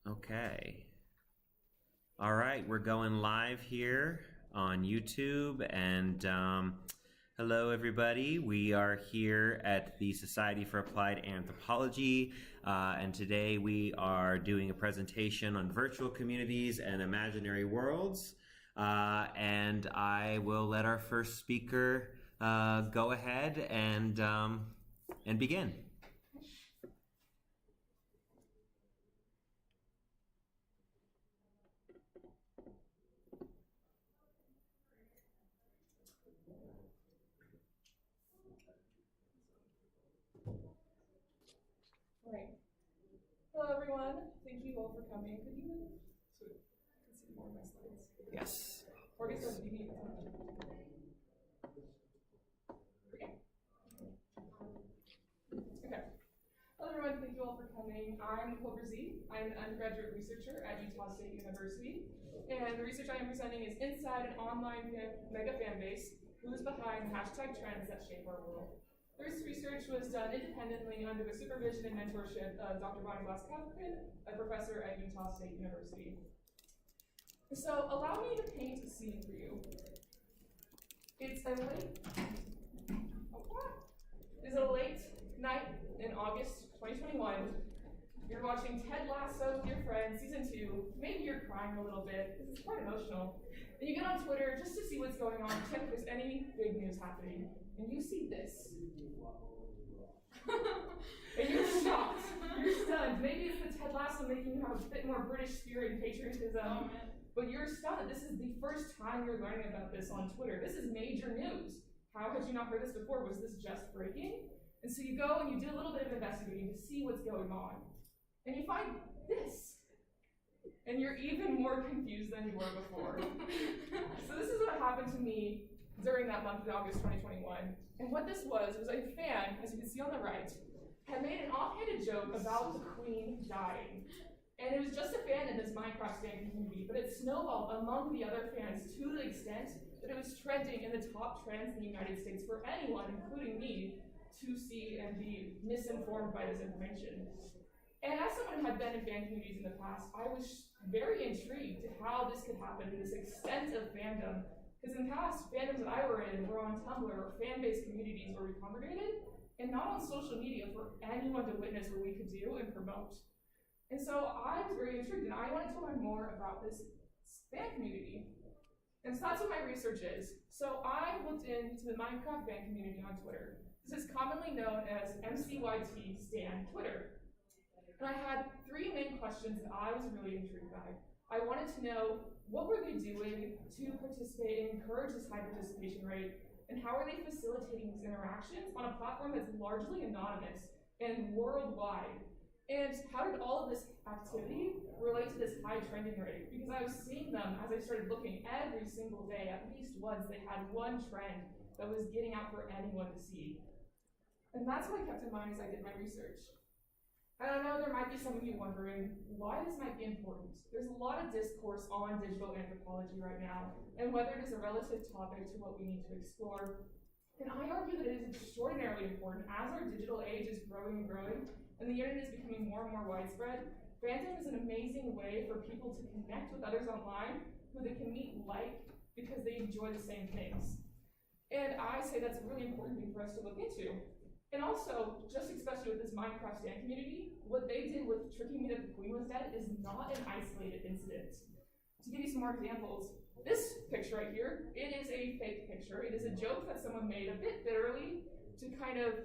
Okay. All right, we're going live here on YouTube, and hello everybody. We are here at the Society for Applied Anthropology, and today we are doing a presentation on virtual communities and imaginary worlds, and I will let our first speaker go ahead and begin. Right. Hello, everyone. Thank you all for coming. Could you move so I can see more of my slides? Yes. Or I guess maybe. Okay. Hello, everyone. Thank you all for coming. I'm Nichole. I'm an undergraduate researcher at Utah State University, and the research I am presenting is inside an online mega fan base. Who's behind hashtag trends that shape our world? This research was done independently under the supervision and mentorship of Dr. Bonnie Glass-Kaplan, a professor at Utah State University. So allow me to paint a scene for you. It's a late night in August 2021. You're watching Ted Lasso with your friends, season 2. Maybe you're crying a little bit, because it's quite emotional. And you get on Twitter just to see what's going on, check if there's any big news happening. And you see this. And you're shocked. You're stunned. Maybe it's the Ted Lasso making you have a bit more British spirit and patriotism. But you're stunned. This is the first time you're learning about this on Twitter. This is major news. How had you not heard this before? Was this just breaking? And so you go and you do a little bit of investigating to see what's going on. And you find this. And you're even more confused than you were before. So this is what happened to me during that month of August 2021. And what this was a fan, as you can see on the right, had made an offhanded joke about the Queen dying. And it was just a fan in this Minecraft fan community, but it snowballed among the other fans to the extent that it was trending in the top trends in the United States for anyone, including me, to see and be misinformed by this information. And as someone who had been in fan communities in the past, I was very intrigued to how this could happen to this extent of fandom. Because in past fandoms that I were in were on Tumblr or fan-based communities where we congregated, and not on social media for anyone to witness what we could do and promote. And so I was very intrigued, and I wanted to learn more about this fan community. And so that's what my research is. So I looked into the Minecraft fan community on Twitter. This is commonly known as MCYT Stan Twitter. And I had 3 main questions that I was really intrigued by. I wanted to know what were they doing to participate and encourage this high participation rate, and how are they facilitating these interactions on a platform that's largely anonymous and worldwide? And how did all of this activity relate to this high trending rate? Because I was seeing them as I started looking every single day, at least once they had one trend that was getting out for anyone to see. And that's what I kept in mind as I did my research. And I know there might be some of you wondering why this might be important. There's a lot of discourse on digital anthropology right now, and whether it is a relative topic to what we need to explore. And I argue that it is extraordinarily important as our digital age is growing and growing, and the internet is becoming more and more widespread. Fandom is an amazing way for people to connect with others online who they can meet because they enjoy the same things. And I say that's a really important thing for us to look into. And also, just especially with this Minecraft stan community, what they did with tricking me that the Queen was dead is not an isolated incident. To give you some more examples, this picture right here, it is a fake picture. It is a joke that someone made a bit bitterly to kind of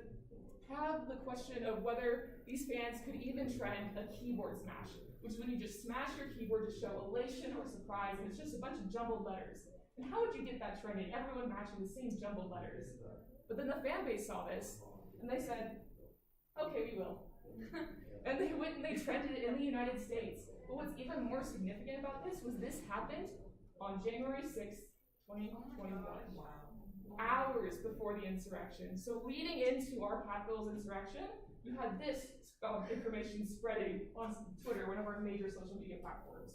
have the question of whether these fans could even trend a keyboard smash, which is when you just smash your keyboard to show elation or surprise, and it's just a bunch of jumbled letters. And how would you get that trending? Everyone matching the same jumbled letters. But then the fan base saw this, and they said, okay, we will. And they went and they trended it in the United States. But what's even more significant about this was this happened on January 6th, 2021. Wow. Hours before the insurrection. So leading into our Capitol's insurrection, you had this information spreading on Twitter, one of our major social media platforms.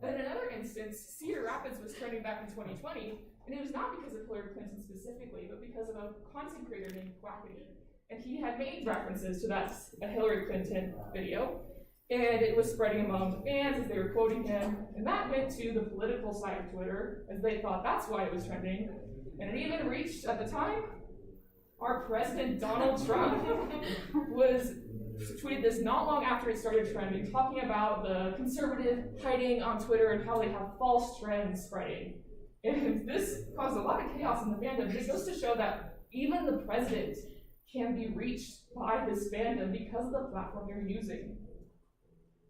And in another instance, Cedar Rapids was trending back in 2020, and it was not because of Hillary Clinton specifically, but because of a content creator named Quackity. And he had made references to that Hillary Clinton video. And it was spreading among the fans as they were quoting him. And that went to the political side of Twitter, as they thought that's why it was trending. And it even reached, at the time, our president, Donald Trump, tweeted this not long after it started trending, talking about the conservative hiding on Twitter and how they have false trends spreading. And this caused a lot of chaos in the fandom. This goes to show that even the president can be reached by this fandom because of the platform they're using.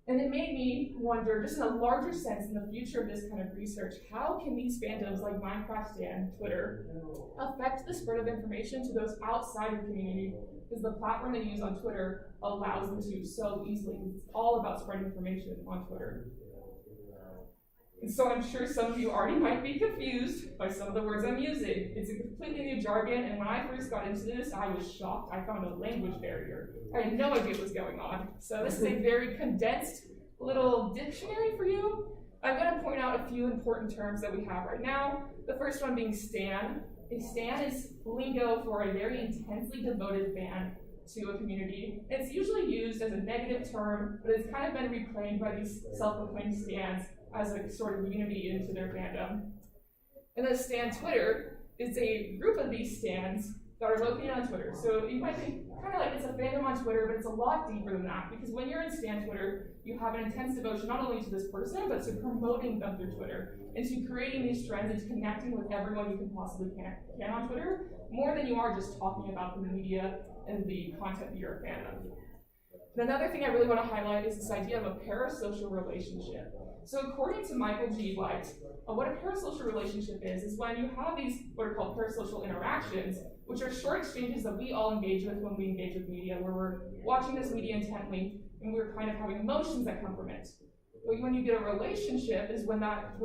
And it made me wonder, just in a larger sense, in the future of this kind of research, how can these fandoms like Minecraft and Twitter affect the spread of information to those outside of the community? Because the platform they use on Twitter allows them to so easily. It's all about spreading information on Twitter. And so I'm sure some of you already might be confused by some of the words I'm using. It's a completely new jargon, and when I first got into this, I was shocked. I found a language barrier. I had no idea what was going on. So this is a very condensed little dictionary for you. I'm going to point out a few important terms that we have right now. The first one being stan. A stan is lingo for a very intensely devoted fan to a community. It's usually used as a negative term, but it's kind of been reclaimed by these self-proclaimed stans as a sort of unity into their fandom. And then Stan Twitter is a group of these stans that are located on Twitter. So you might think kind of like it's a fandom on Twitter, but it's a lot deeper than that, because when you're in Stan Twitter, you have an intense devotion not only to this person, but to promoting them through Twitter, and to creating these trends and to connecting with everyone you can possibly can on Twitter, more than you are just talking about the media and the content that you're a fan of. And another thing I really want to highlight is this idea of a parasocial relationship. So according to Michael G. White, what a parasocial relationship is when you have these what are called parasocial interactions, which are short exchanges that we all engage with when we engage with media, where we're watching this media intently and we're kind of having emotions that come from it. But when you get a relationship is when that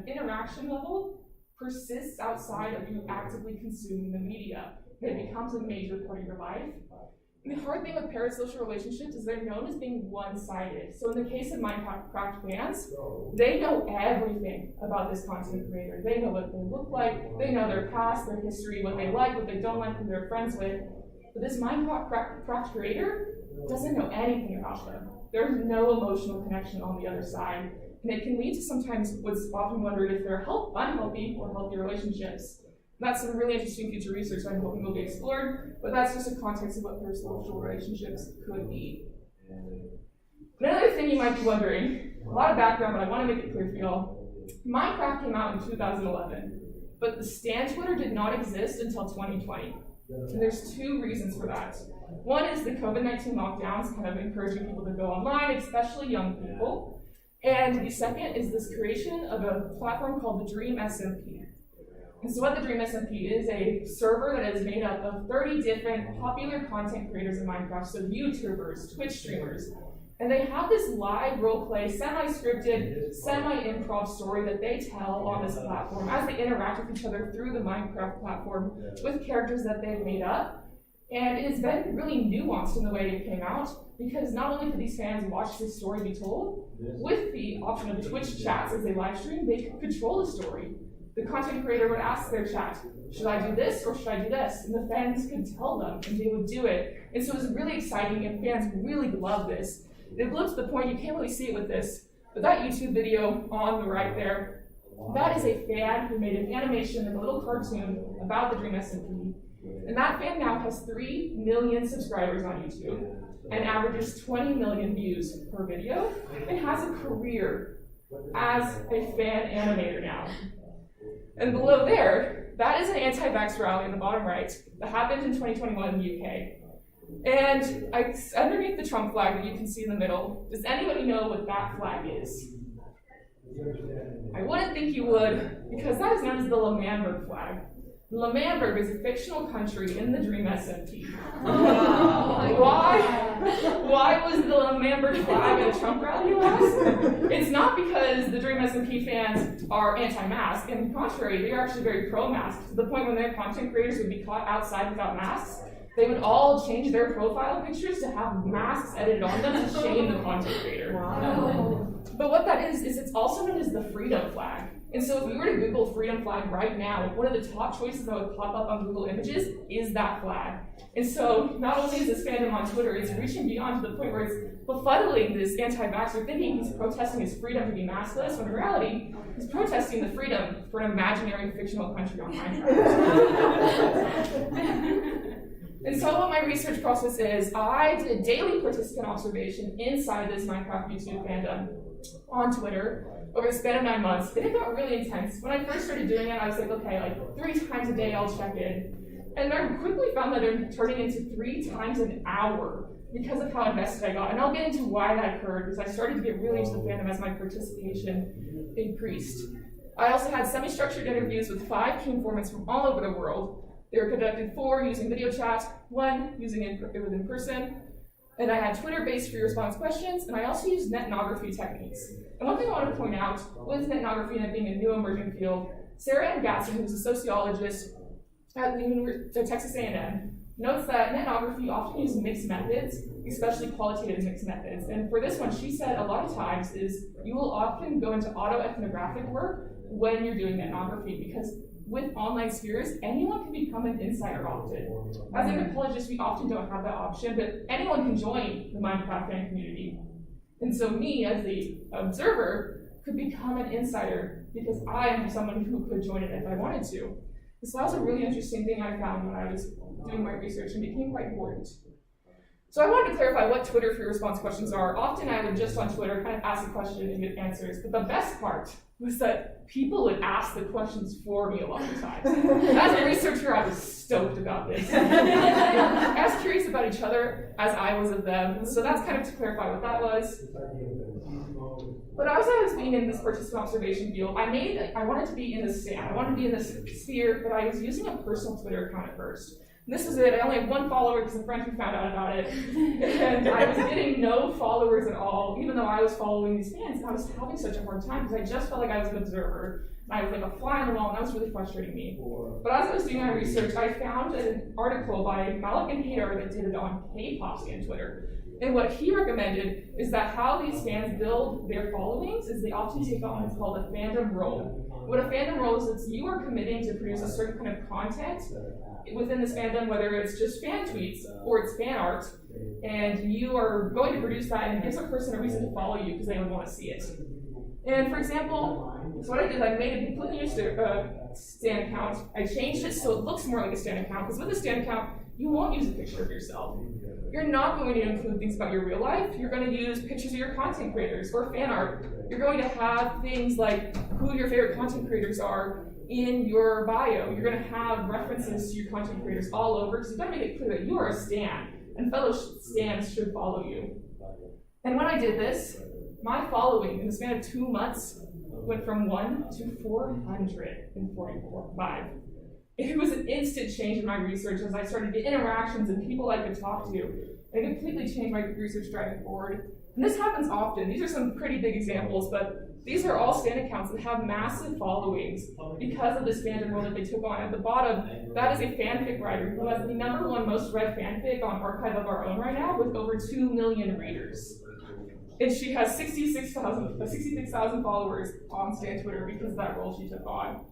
interaction level persists outside of you actively consuming the media. It becomes a major part of your life. And the hard thing with parasocial relationships is they're known as being one-sided. So in the case of Minecraft fans, they know everything about this content creator. They know what they look like, they know their past, their history, what they like, what they don't like, who they're friends with. But this Minecraft creator doesn't know anything about them. There's no emotional connection on the other side. And it can lead to sometimes what's often wondered if they're unhealthy or healthy relationships. That's some really interesting future research I'm hoping will be explored, but that's just a context of what parasocial relationships could be. Another thing you might be wondering, a lot of background, but I want to make it clear for y'all. Minecraft came out in 2011, but the Stan Twitter did not exist until 2020. And there's two reasons for that. One is the COVID-19 lockdowns kind of encouraging people to go online, especially young people. And the second is this creation of a platform called the Dream SMP. And so what the Dream SMP is a server that is made up of 30 different popular content creators in Minecraft, so YouTubers, Twitch streamers. And they have this live roleplay, semi-scripted, semi-improv story that they tell on this platform as they interact with each other through the Minecraft platform with characters that they've made up. And it has been really nuanced in the way it came out, because not only could these fans watch this story be told, with the option of Twitch chats as they live stream, they could control the story. The content creator would ask their chat, should I do this or should I do this? And the fans could tell them and they would do it. And so it was really exciting and fans really loved this. It blew to the point, you can't really see it with this, but that YouTube video on the right there, that is a fan who made an animation and a little cartoon about the Dream SMP. And that fan now has 3 million subscribers on YouTube and averages 20 million views per video and has a career as a fan animator now. And below there, that is an anti-vax rally in the bottom right that happened in 2021 in the UK. And underneath the Trump flag that you can see in the middle, does anybody know what that flag is? I wouldn't think you would, because that is known as the L'Manberg flag. L'Manberg is a fictional country in the Dream SMP. Why was the L'Manberg flag at a Trump rally, you ask? It's not because the Dream SMP fans are anti-mask. On the contrary, they are actually very pro-mask, to the point when their content creators would be caught outside without masks, they would all change their profile pictures to have masks edited on them to shame the content creator. Wow. But what that is it's also known as the freedom flag. And so if you were to Google freedom flag right now, one of the top choices that would pop up on Google Images is that flag. And so not only is this fandom on Twitter, it's reaching beyond to the point where it's befuddling this anti-vaxxer, thinking he's protesting his freedom to be maskless, when in reality, he's protesting the freedom for an imaginary fictional country on Minecraft. And so what my research process is, I did daily participant observation inside this Minecraft YouTube fandom on Twitter over the span of 9 months. And it got really intense. When I first started doing it, I was like, okay, like 3 times a day I'll check in. And I quickly found that it was turning into 3 times an hour because of how invested I got. And I'll get into why that occurred, because I started to get really into the fandom as my participation increased. I also had semi-structured interviews with 5 key informants from all over the world. They were conducted 4 using video chat, 1 using it in person, and I had Twitter-based free response questions, and I also used ethnography techniques. And one thing I want to point out, with ethnography and it being a new emerging field, Sarah Ann Gatson, who's a sociologist at Texas A&M, notes that ethnography often uses mixed methods, especially qualitative mixed methods. And for this one, she said a lot of times is you will often go into autoethnographic work when you're doing ethnography, because with online spheres, anyone can become an insider often. As anthropologists, we often don't have that option, but anyone can join the Minecraft fan community. And so me, as the observer, could become an insider because I am someone who could join it if I wanted to. So that was a really interesting thing I found when I was doing my research and became quite important. So I wanted to clarify what Twitter free response questions are. Often I would just on Twitter kind of ask a question and get answers, but the best part was that people would ask the questions for me a lot of times. As a researcher, I was stoked about this. As curious about each other as I was of them. So that's kind of to clarify what that was. But as I was being in this participant observation field, I wanted to be in this stand. I wanted to be in this sphere, but I was using a personal Twitter account at first. And this was it. I only had 1 follower because a friend who found out about it. And I was getting no followers at all, even though I was following these fans. And I was having such a hard time because I just felt like I was an observer. And I was like a fly on the wall, and that was really frustrating me. But as I was doing my research, I found an article by Malik and Peter that did it on K-pop on Twitter. And what he recommended is that how these fans build their followings is they often take on what's called a fandom role. What a fandom role is, it's you are committing to produce a certain kind of content within this fandom, whether it's just fan tweets or it's fan art, and you are going to produce that, and it gives a person a reason to follow you because they would want to see it. And for example, so what I did, I made a completely new stand account. I changed it so it looks more like a stand account, because with a stand account, you won't use a picture of yourself. You're not going to include things about your real life. You're going to use pictures of your content creators or fan art. You're going to have things like who your favorite content creators are in your bio. You're going to have references to your content creators all over, because you've got to make it clear that you are a stan, and fellow stans should follow you. And when I did this, my following in the span of 2 months went from 1 to 445. It was an instant change in my research as I started to get interactions and people I could talk to. It completely changed my research driving forward. And this happens often. These are some pretty big examples, but these are all stan accounts that have massive followings because of this fandom role that they took on. At the bottom, that is a fanfic writer who has the #1 most read fanfic on Archive of Our Own right now with over 2 million readers. And she has 66,000 followers on Stan Twitter because of that role she took on.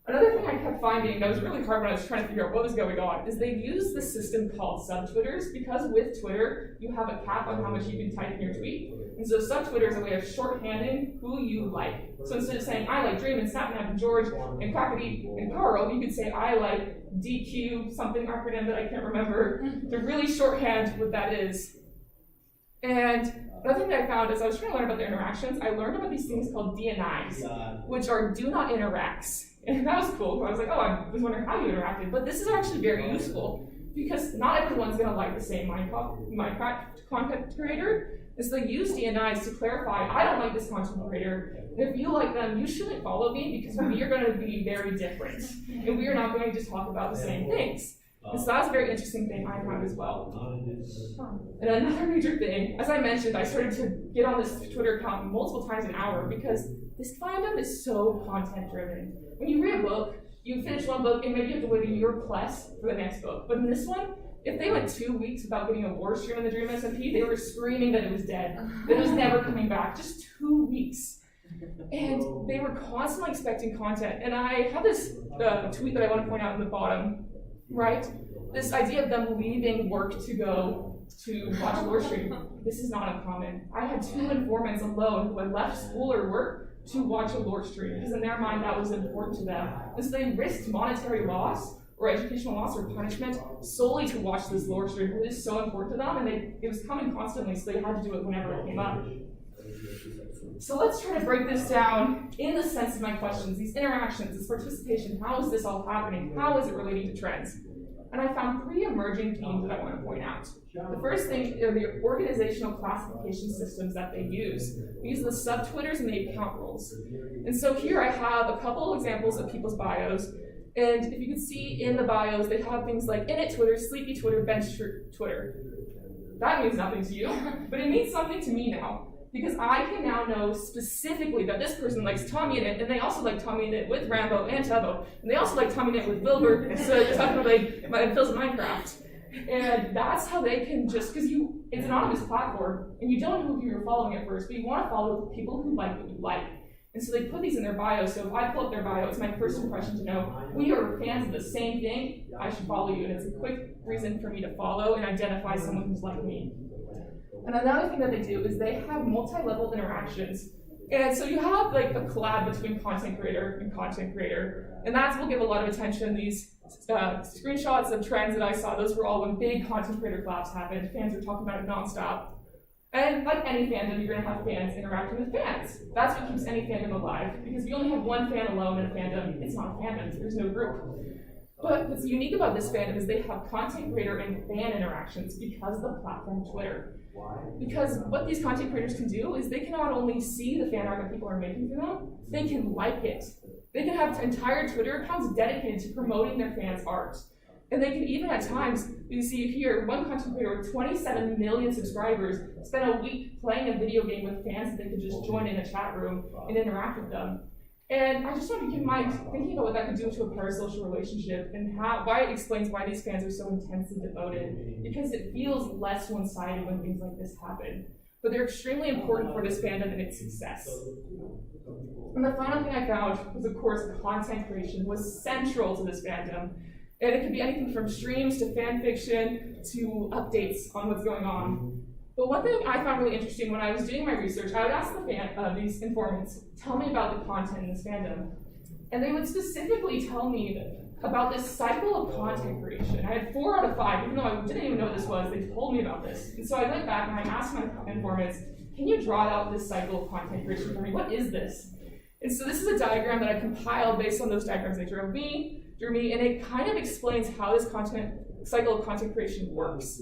Another thing I kept finding that was really hard when I was trying to figure out what was going on is they use this system called sub-Twitters, because with Twitter, you have a cap on how much you can type in your tweet. And so sub-Twitter is a way of shorthanding who you like. So instead of saying, I like Dream and Snapnap and George and Crackety and Carl, you could say, I like DQ, something acronym that I can't remember, to really shorthand what that is. And another thing that I found as I was trying to learn about their interactions, I learned about these things called DNIs, which are do not interacts. And that was cool. I was like, oh, I was wondering how you interacted. But this is actually very useful because not everyone's going to like the same Minecraft content creator. And so they use DNIs to clarify, I don't like this content creator. And if you like them, you shouldn't follow me because we are going to be very different. And we are not going to just talk about the same things. And so that's a very interesting thing I found as well. And another major thing, as I mentioned, I started to get on this Twitter account multiple times an hour because this fandom is so content driven. When you read a book, you finish one book and maybe you have to wait a year plus for the next book. But in this one, if they went 2 weeks without getting a war stream in the Dream SMP, they were screaming that it was dead, that it was never coming back. Just 2 weeks. And they were constantly expecting content. And I have this tweet that I want to point out in the bottom, right? This idea of them leaving work to go to watch lore stream. This is not uncommon. I had 2 informants alone who had left school or work to watch a lore stream, because in their mind that was important to them. And so they risked monetary loss or educational loss or punishment solely to watch this lore stream. It is so important to them, and it was coming constantly, so they had to do it whenever it came up. So let's try to break this down in the sense of my questions, these interactions, this participation. How is this all happening? How is it relating to trends? And I found 3 emerging themes that I want to point out. The first thing are the organizational classification systems that they use. They use the sub-Twitters and the account roles. And so here I have a couple examples of people's bios. And if you can see in the bios, they have things like init Twitter, sleepy Twitter, bench Twitter. That means nothing to you, but it means something to me now. Because I can now know specifically that this person likes Tommy in it, and they also like Tommy in it with Rambo and Tubbo, and they also like Tommy in it with Wilbur, and so talking about Phil's Minecraft. And that's how they can just, because it's an anonymous platform, and you don't know who you're following at first, but you want to follow people who like what you like. And so they put these in their bio, so if I pull up their bio, it's my first impression to know, we are fans of the same thing, I should follow you, and it's a quick reason for me to follow and identify someone who's like me. And another thing that they do is they have multi-level interactions. And so you have like a collab between content creator and content creator. And that will give a lot of attention. These screenshots of trends that I saw, those were all when big content creator collabs happened. Fans were talking about it nonstop. And like any fandom, you're gonna have fans interacting with fans. That's what keeps any fandom alive. Because if you only have one fan alone in a fandom, it's not a fandom, there's no group. But what's unique about this fandom is they have content creator and fan interactions because of the platform Twitter. Because what these content creators can do is they can not only see the fan art that people are making for them, they can like it. They can have entire Twitter accounts dedicated to promoting their fans' art. And they can even at times, you see here, one content creator with 27 million subscribers spent a week playing a video game with fans that they could just join in a chat room and interact with them. And I just want to keep in mind, thinking about what that could do to a parasocial relationship and why it explains why these fans are so intense and devoted. Because it feels less one-sided when things like this happen. But they're extremely important for this fandom and its success. And the final thing I found was, of course, content creation was central to this fandom. And it could be anything from streams to fan fiction to updates on what's going on. But one thing I found really interesting when I was doing my research, I would ask these informants, tell me about the content in this fandom. And they would specifically tell me about this cycle of content creation. I had 4 out of 5, even though I didn't even know what this was, they told me about this. And so I went back and I asked my informants, can you draw out this cycle of content creation for me? What is this? And so this is a diagram that I compiled based on those diagrams they drew me, and it kind of explains how this cycle of content creation works.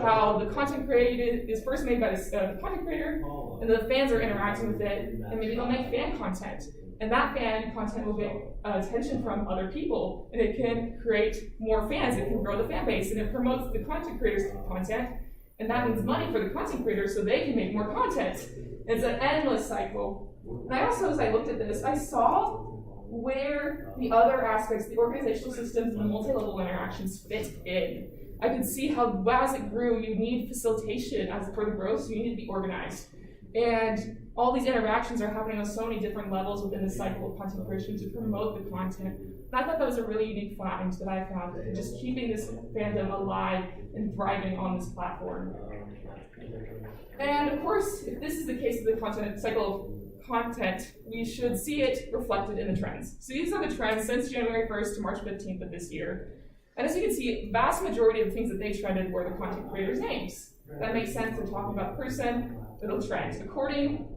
How the content created is first made by the content creator, and the fans are interacting with it, and maybe they'll make fan content. And that fan content will get attention from other people, and it can create more fans, it can grow the fan base, and it promotes the content creators' content, and that means money for the content creators so they can make more content. It's an endless cycle. And I also, as I looked at this, I saw where the other aspects, the organizational systems and the multi-level interactions fit in. I could see how as it grew, you need facilitation as for the growth, so you need to be organized. And all these interactions are happening on so many different levels within the cycle of content creation to promote the content. And I thought that was a really unique find that I found, just keeping this fandom alive and thriving on this platform. And of course, if this is the case of the content cycle of content, we should see it reflected in the trends. So these are the trends since January 1st to March 15th of this year. And as you can see, the vast majority of the things that they trended were the content creators' names. That makes sense. They're talking about a person, it'll trend. According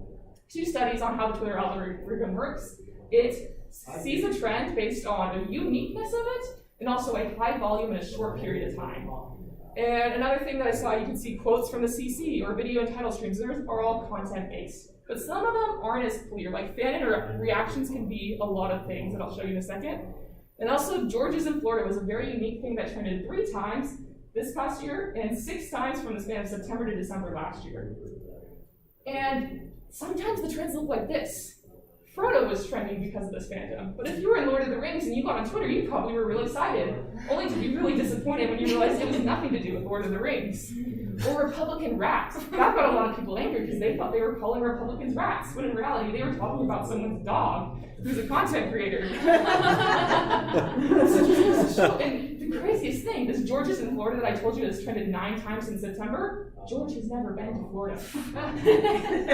to studies on how the Twitter algorithm works, it sees a trend based on the uniqueness of it and also a high volume in a short period of time. And another thing that I saw, you can see quotes from the CC or video and title streams. Those are all content-based. But some of them aren't as clear. Like fan reactions can be a lot of things that I'll show you in a second. And also, George's in Florida was a very unique thing that trended 3 times this past year and 6 times from the span of September to December last year. And sometimes the trends look like this. Frodo was trending because of this fandom. But if you were in Lord of the Rings and you got on Twitter, you probably were really excited, only to be really disappointed when you realized it was nothing to do with Lord of the Rings. Or Republican rats. That got a lot of people angry because they thought they were calling Republicans rats, when in reality they were talking about someone's dog who's a content creator. And the craziest thing, this George is in Florida that I told you has trended 9 times in September. George has never been to Florida.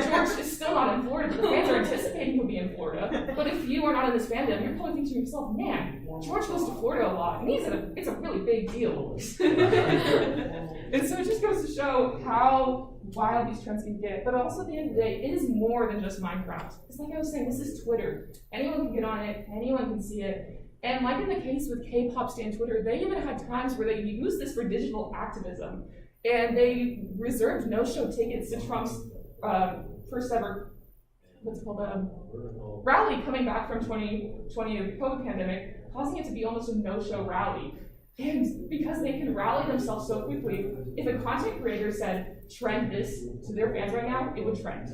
George is still not in Florida, but the fans are anticipating he'll be in Florida. But if you are not in this fandom, you're probably thinking to yourself, man, George goes to Florida a lot, and it's a really big deal. And so it just goes to show how wild these trends can get. But also at the end of the day, it is more than just Minecraft. It's like I was saying, this is Twitter. Anyone can get on it, anyone can see it. And like in the case with K-pop stan Twitter, they even had times where they used this for digital activism. And they reserved no-show tickets to Trump's first ever, rally coming back from 2020 of the COVID pandemic, causing it to be almost a no-show rally. And because they can rally themselves so quickly, if a content creator said, trend this to their fans right now, it would trend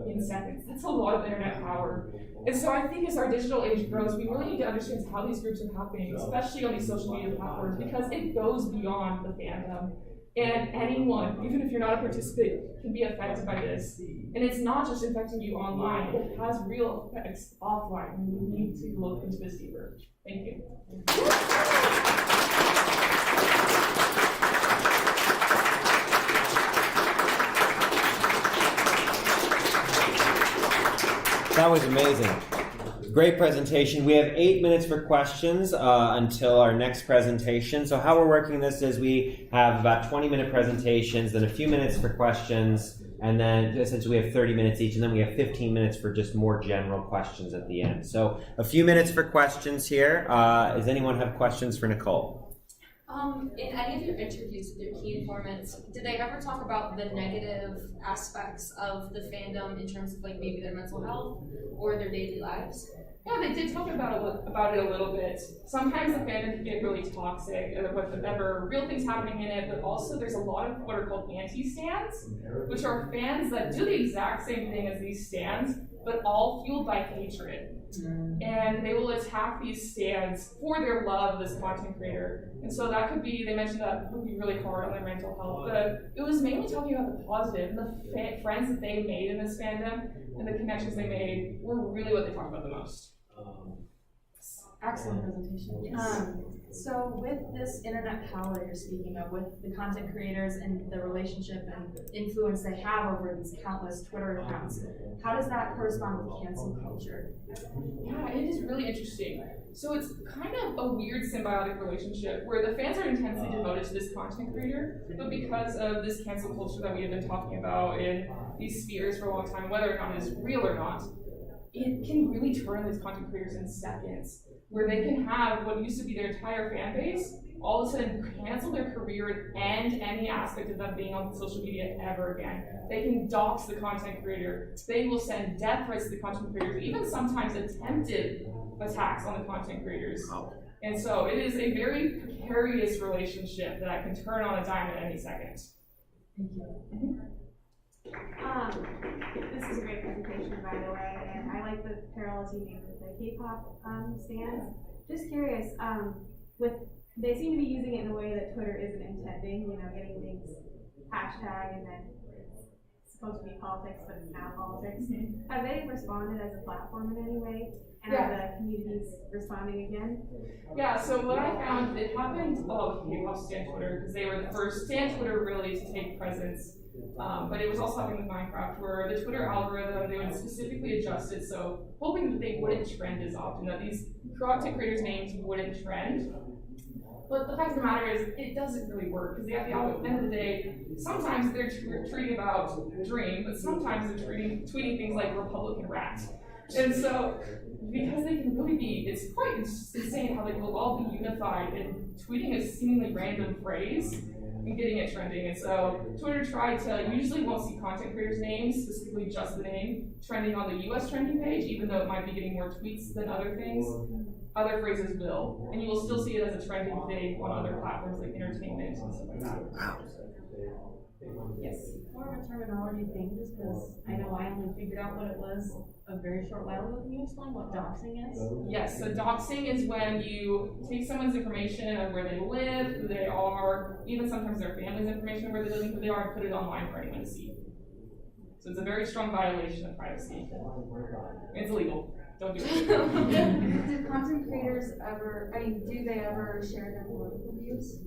in seconds. That's a lot of internet power. And so I think as our digital age grows, we really need to understand how these groups are happening, especially on these social media platforms, because it goes beyond the fandom. And anyone, even if you're not a participant, can be affected by this. And it's not just affecting you online, it has real effects offline, and we need to look into this deeper. Thank you. That was amazing. Great presentation. We have 8 minutes for questions until our next presentation. So how we're working this is we have about 20-minute presentations, then a few minutes for questions, and then essentially we have 30 minutes each, and then we have 15 minutes for just more general questions at the end. So a few minutes for questions here. Does anyone have questions for Nichole? In any of your interviews with your key informants, did they ever talk about the negative aspects of the fandom in terms of like maybe their mental health or their daily lives? Yeah, they did talk about it a little bit. Sometimes the fandom can get really toxic with whatever real things happening in it, but also there's a lot of what are called anti-stans, which are fans that do the exact same thing as these stans, but all fueled by hatred. And they will attack these stans for their love of this content creator. And so that could be, they mentioned that would be really hard on their mental health, but it was mainly talking about the positive, and the friends that they made in this fandom and the connections they made were really what they talked about the most. Excellent presentation. Yes. So with this internet power you're speaking of, with the content creators and the relationship and influence they have over these countless Twitter accounts, how does that correspond with cancel culture? Yeah, it is really interesting. So it's kind of a weird symbiotic relationship where the fans are intensely devoted to this content creator, but because of this cancel culture that we have been talking about in these spheres for a long time, whether or not it is real or not, it can really turn these content creators in seconds, where they can have what used to be their entire fan base all of a sudden cancel their career and end any aspect of them being on social media ever again. They can dox the content creator. They will send death threats to the content creators, even sometimes attempted attacks on the content creators. And so it is a very precarious relationship that can turn on a dime at any second. Thank you. Mm-hmm. This is a great presentation, by the way, and I like the parallels you made with the K-pop stands. Just curious, they seem to be using it in a way that Twitter isn't intending, getting things hashtag and then it's supposed to be politics, but it's now politics. Mm-hmm. Have they responded as a platform in any way? And are the communities responding again? Yeah, so what I found, it happened with K-pop stan Twitter, because they were the first stan Twitter really to take presence. But it was also happening with Minecraft, where the Twitter algorithm, they would specifically adjust it, so hoping that they wouldn't trend as often, that these content creators' names wouldn't trend. But the fact of the matter is, it doesn't really work, because at the end of the day, sometimes they're tweeting about Dream, but sometimes they're tweeting things like Republican rat. And so, because they can really be, it's quite insane how they will all be unified in tweeting a seemingly random phrase and getting it trending. And so Twitter tried to, you usually won't see content creators' names, specifically just the name, trending on the US trending page, even though it might be getting more tweets than other things. Other phrases will. And you will still see it as a trending thing on other platforms like entertainment and stuff like that. Wow. Yes. More of a terminology thing, just because I know I only figured out what it was a very short while ago. Can you explain what doxing is? Yes, so doxing is when you take someone's information of where they live, who they are, even sometimes their family's information of where they live and who they are, and put it online for anyone to see. So it's a very strong violation of privacy. It's illegal. Don't do it. Do content creators ever, do they ever share their political views?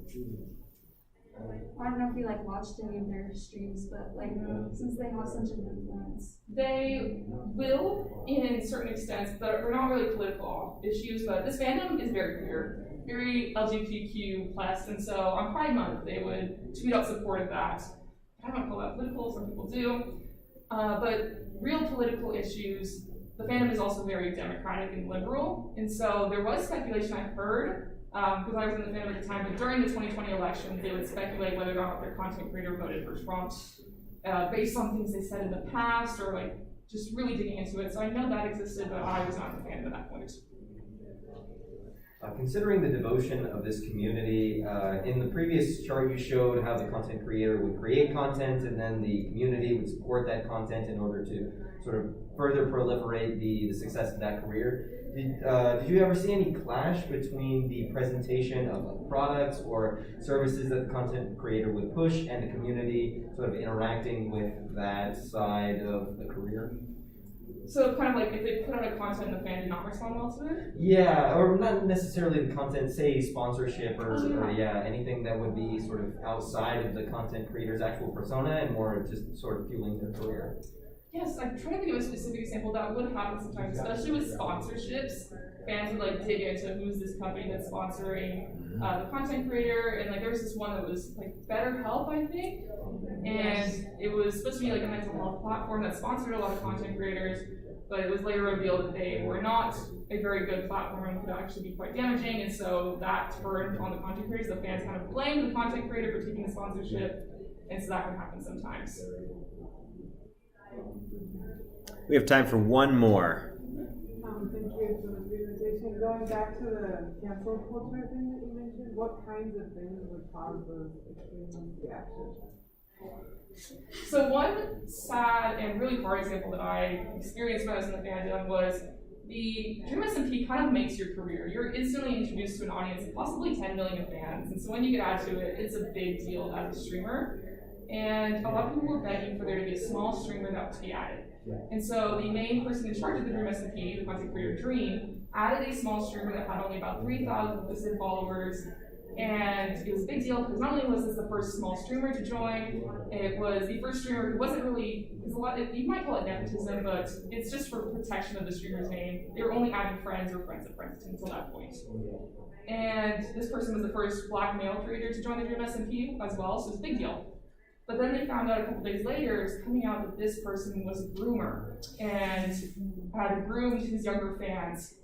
I don't know if you watched any of their streams, but since they have such an influence. They will in certain extents, but we're not really political issues, but this fandom is very queer, very LGBTQ+, and so on Pride Month they would tweet out support of that. I don't call that political, some people do, but real political issues, the fandom is also very democratic and liberal, and so there was speculation I heard, because I was in the fandom at the time, but during the 2020 election, they would speculate whether or not their content creator voted for Trump based on things they said in the past, or just really digging into it. So I know that existed, but I was not in the fandom at that point. Considering the devotion of this community, in the previous chart you showed how the content creator would create content and then the community would support that content in order to sort of further proliferate the success of that career. Did you ever see any clash between the presentation of products or services that the content creator would push and the community sort of interacting with that side of the career? So kind of if they put out a content and the fan did not respond well to it? Yeah, or not necessarily the content, say sponsorship or anything that would be sort of outside of the content creator's actual persona and more just sort of fueling their career. Yes, I'm trying to think of a specific example that would happen sometimes, especially with sponsorships. Fans would dig into who's this company that's sponsoring the content creator, and there was this one that was BetterHelp, I think, and it was supposed to be a mental health platform that sponsored a lot of content creators, but it was later revealed that they were not a very good platform and could actually be quite damaging, and so that turned on the content creators. The fans kind of blamed the content creator for taking the sponsorship, and so that can happen sometimes. We have time for one more. Thank you for the presentation. Going back to the cancel culture thing that you mentioned, what kinds of things would cause those extreme reactions? So one sad and really hard example that I experienced when I was in the fandom was the Dream SMP kind of makes your career. You're instantly introduced to an audience of possibly 10 million fans, and so when you get added to it, it's a big deal as a streamer. And a lot of people were begging for there to be a small streamer that was to be added. And so the main person in charge of the Dream SMP, the content creator Dream, added a small streamer that had only about 3,000 listed followers. And it was a big deal because not only was this the first small streamer to join, it was the first streamer who wasn't really, you might call it nepotism, but it's just for protection of the streamer's name. They were only adding friends or friends of friends until that point. And this person was the first black male creator to join the Dream SMP as well, so it's a big deal. But then they found out a couple days later, it's coming out that this person was a groomer and had groomed his younger fans.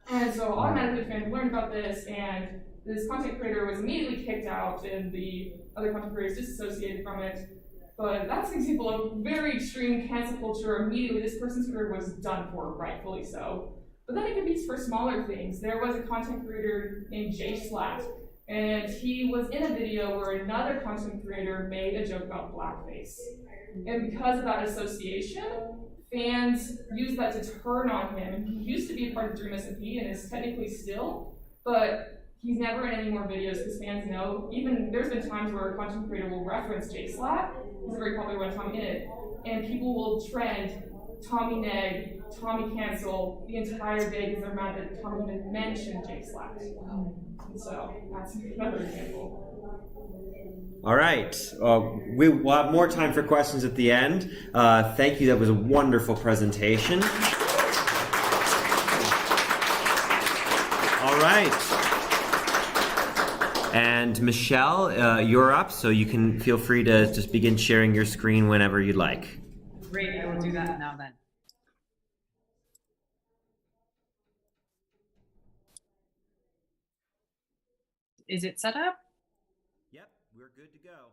And so automatically fans learned about this, and this content creator was immediately kicked out and the other content creators disassociated from it. But that's an example of very extreme cancel culture. Immediately this person's career was done for, rightfully so. But then it could be for smaller things. There was a content creator named Jay Slat, and he was in a video where another content creator made a joke about blackface. And because of that association, fans used that to turn on him. And he used to be a part of Dream SMP and is technically still, but he's never in any more videos because fans know, even there's been times where a content creator will reference Jay Slat, he's a very popular one, Tommy in it, and people will trend Tommy Neg, Tommy cancel the entire day because they're mad that Tommy even mentioned Jay Slat. So that's another example. All right. We will have more time for questions at the end. Thank you. That was a wonderful presentation. All right. And Michelle, you're up, so you can feel free to just begin sharing your screen whenever you'd like. Great. I will do that now then. Is it set up? Yep, we're good to go.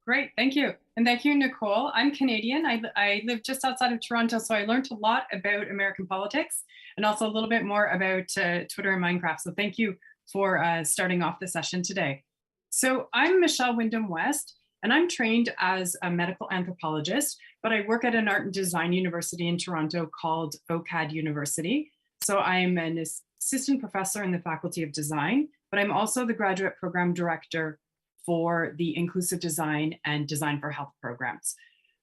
Great, thank you. And thank you, Nichole. I'm Canadian. I live just outside of Toronto, so I learned a lot about American politics and also a little bit more about Twitter and Minecraft. So thank you for starting off the session today. So I'm Michelle WYNDHAM-WEST, And I'm trained as a medical anthropologist, but I work at an art and design university in Toronto called OCAD University. So I'm an assistant professor in the Faculty of Design, but I'm also the graduate program director for the Inclusive Design and Design for Health programs.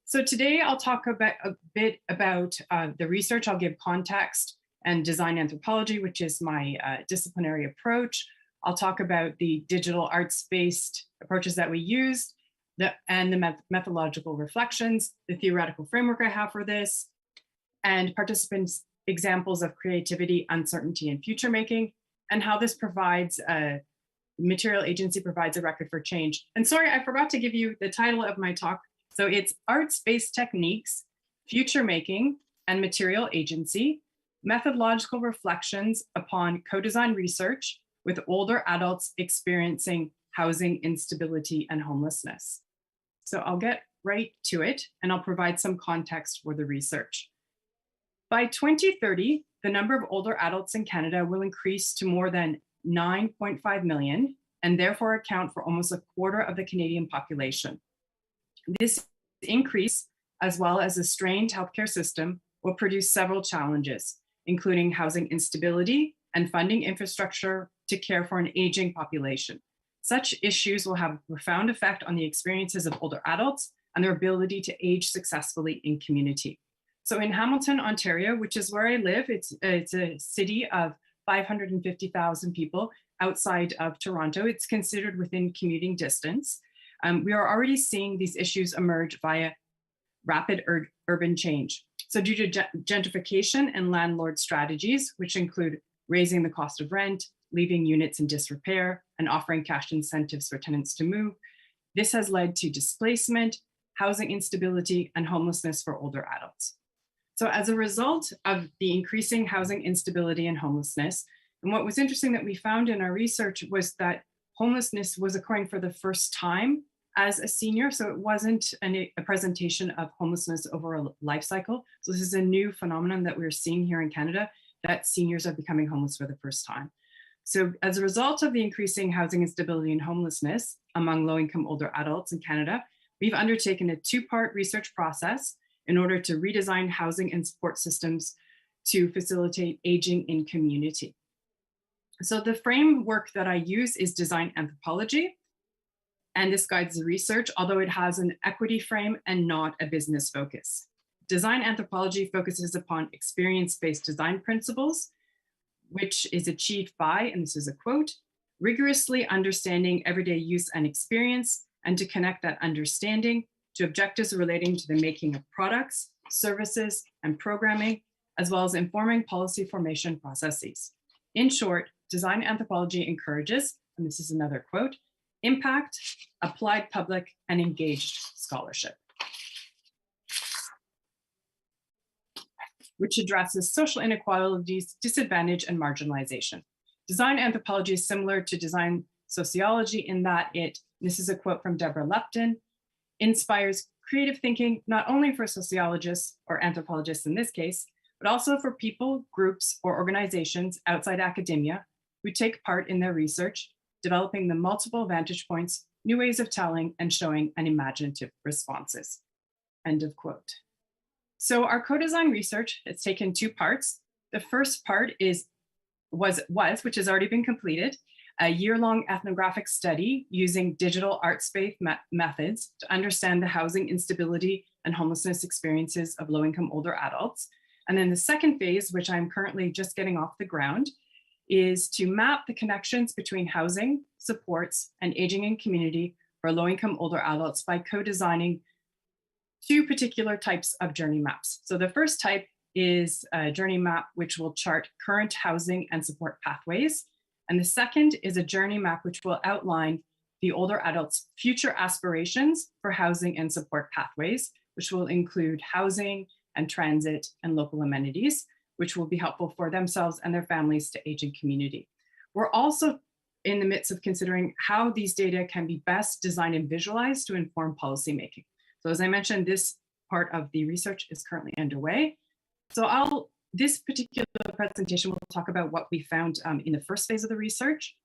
So today I'll talk about a bit about the research. I'll give context and design anthropology, which is my disciplinary approach. I'll talk about the digital arts-based approaches that we used, and the methodological reflections, the theoretical framework I have for this, and participants' examples of creativity, uncertainty, and future making, and how this provides material agency provides a record for change. And sorry, I forgot to give you the title of my talk. So it's Arts-Based Techniques, Future Making, and Material Agency, Methodological Reflections upon Co-Design Research with Older Adults Experiencing Housing Instability and Homelessness. So I'll get right to it, and I'll provide some context for the research. By 2030, the number of older adults in Canada will increase to more than 9.5 million, and therefore account for almost a quarter of the Canadian population. This increase, as well as a strained healthcare system, will produce several challenges, including housing instability and funding infrastructure to care for an aging population. Such issues will have a profound effect on the experiences of older adults and their ability to age successfully in community. So in Hamilton, Ontario, which is where I live, it's a city of 550,000 people outside of Toronto. It's considered within commuting distance. We are already seeing these issues emerge via rapid urban change. So due to gentrification and landlord strategies, which include raising the cost of rent, leaving units in disrepair, and offering cash incentives for tenants to move, this has led to displacement, housing instability, and homelessness for older adults. So as a result of the increasing housing instability and homelessness, and what was interesting that we found in our research was that homelessness was occurring for the first time as a senior. So it wasn't a presentation of homelessness over a life cycle. So this is a new phenomenon that we're seeing here in Canada, that seniors are becoming homeless for the first time. So as a result of the increasing housing instability and homelessness among low-income older adults in Canada, we've undertaken a two-part research process in order to redesign housing and support systems to facilitate aging in community. So the framework that I use is design anthropology, and this guides the research, although it has an equity frame and not a business focus. Design anthropology focuses upon experience-based design principles, which is achieved by, and this is a quote, rigorously understanding everyday use and experience, and to connect that understanding to objectives relating to the making of products, services, and programming, as well as informing policy formation processes. In short, design anthropology encourages, and this is another quote, impact, applied public, and engaged scholarship, which addresses social inequalities, disadvantage, and marginalization. Design anthropology is similar to design sociology in that it, this is a quote from Deborah Lupton, inspires creative thinking, not only for sociologists or anthropologists in this case, but also for people, groups, or organizations outside academia who take part in their research, developing the multiple vantage points, new ways of telling and showing, and imaginative responses. End of quote. So our co-design research has taken two parts. The first part was, which has already been completed, a year-long ethnographic study using digital arts-based methods to understand the housing instability and homelessness experiences of low-income older adults. And then the second phase, which I'm currently just getting off the ground, is to map the connections between housing, supports, and aging in community for low-income older adults by co-designing two particular types of journey maps. So the first type is a journey map which will chart current housing and support pathways. And the second is a journey map which will outline the older adults' future aspirations for housing and support pathways, which will include housing and transit and local amenities, which will be helpful for themselves and their families to age in community. We're also in the midst of considering how these data can be best designed and visualized to inform policymaking. So as I mentioned, this part of the research is currently underway. So this particular presentation will talk about what we found in the first phase of the research.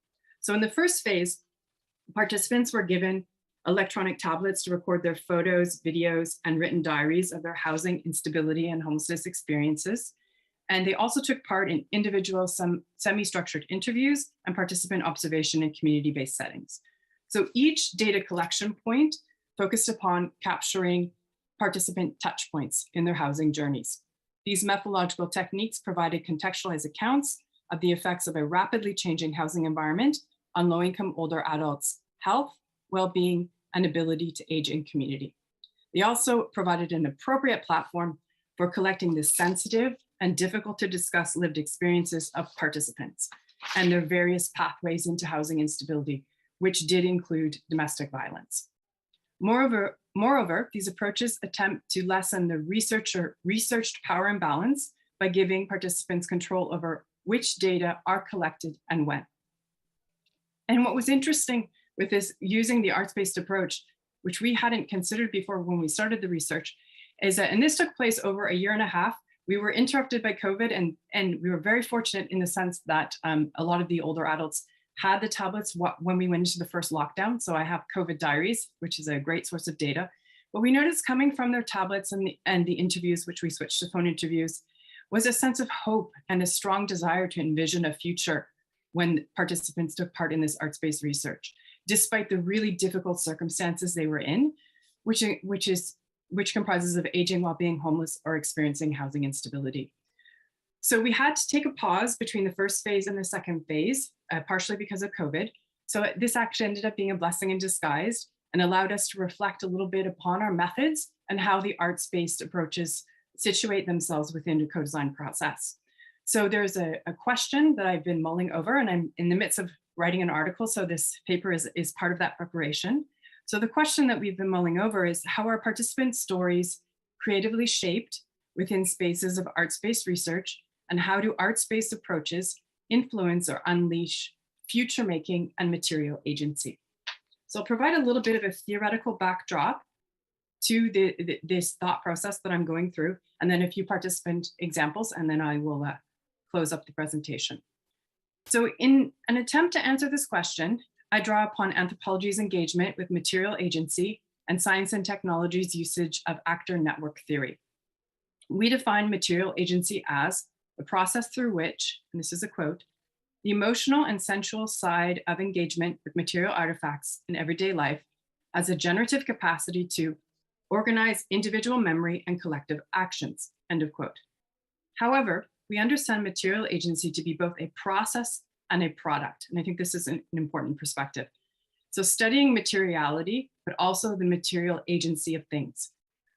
So in the first phase, participants were given electronic tablets to record their photos, videos, and written diaries of their housing, instability, and homelessness experiences. And they also took part in individual, semi-structured interviews and participant observation in community-based settings. So each data collection point focused upon capturing participant touch points in their housing journeys. These methodological techniques provided contextualized accounts of the effects of a rapidly changing housing environment on low-income older adults' health, well-being, and ability to age in community. They also provided an appropriate platform for collecting the sensitive and difficult to discuss lived experiences of participants and their various pathways into housing instability, which did include domestic violence. Moreover, these approaches attempt to lessen the researched power imbalance by giving participants control over which data are collected and when. And what was interesting with this, using the arts-based approach, which we hadn't considered before when we started the research, is that, and this took place over a year and a half, we were interrupted by COVID, and we were very fortunate in the sense that a lot of the older adults had the tablets when we went into the first lockdown. So I have COVID diaries, which is a great source of data. But we noticed coming from their tablets and the interviews, which we switched to phone interviews, was a sense of hope and a strong desire to envision a future when participants took part in this arts-based research, despite the really difficult circumstances they were in, which comprises of aging while being homeless or experiencing housing instability. So we had to take a pause between the first phase and the second phase, partially because of COVID. So this actually ended up being a blessing in disguise and allowed us to reflect a little bit upon our methods and how the arts-based approaches situate themselves within the co-design process. So there's a question that I've been mulling over, and I'm in the midst of writing an article, so this paper is part of that preparation. So the question that we've been mulling over is, how are participant stories creatively shaped within spaces of arts-based research, and how do arts-based approaches influence or unleash future making and material agency? So I'll provide a little bit of a theoretical backdrop to this thought process that I'm going through, and then a few participant examples, and then I will close up the presentation. So in an attempt to answer this question, I draw upon anthropology's engagement with material agency and science and technology's usage of actor network theory. We define material agency as the process through which, and this is a quote, the emotional and sensual side of engagement with material artifacts in everyday life has a generative capacity to organize individual memory and collective actions, end of quote. However, we understand material agency to be both a process and a product. And I think this is an important perspective. So studying materiality, but also the material agency of things.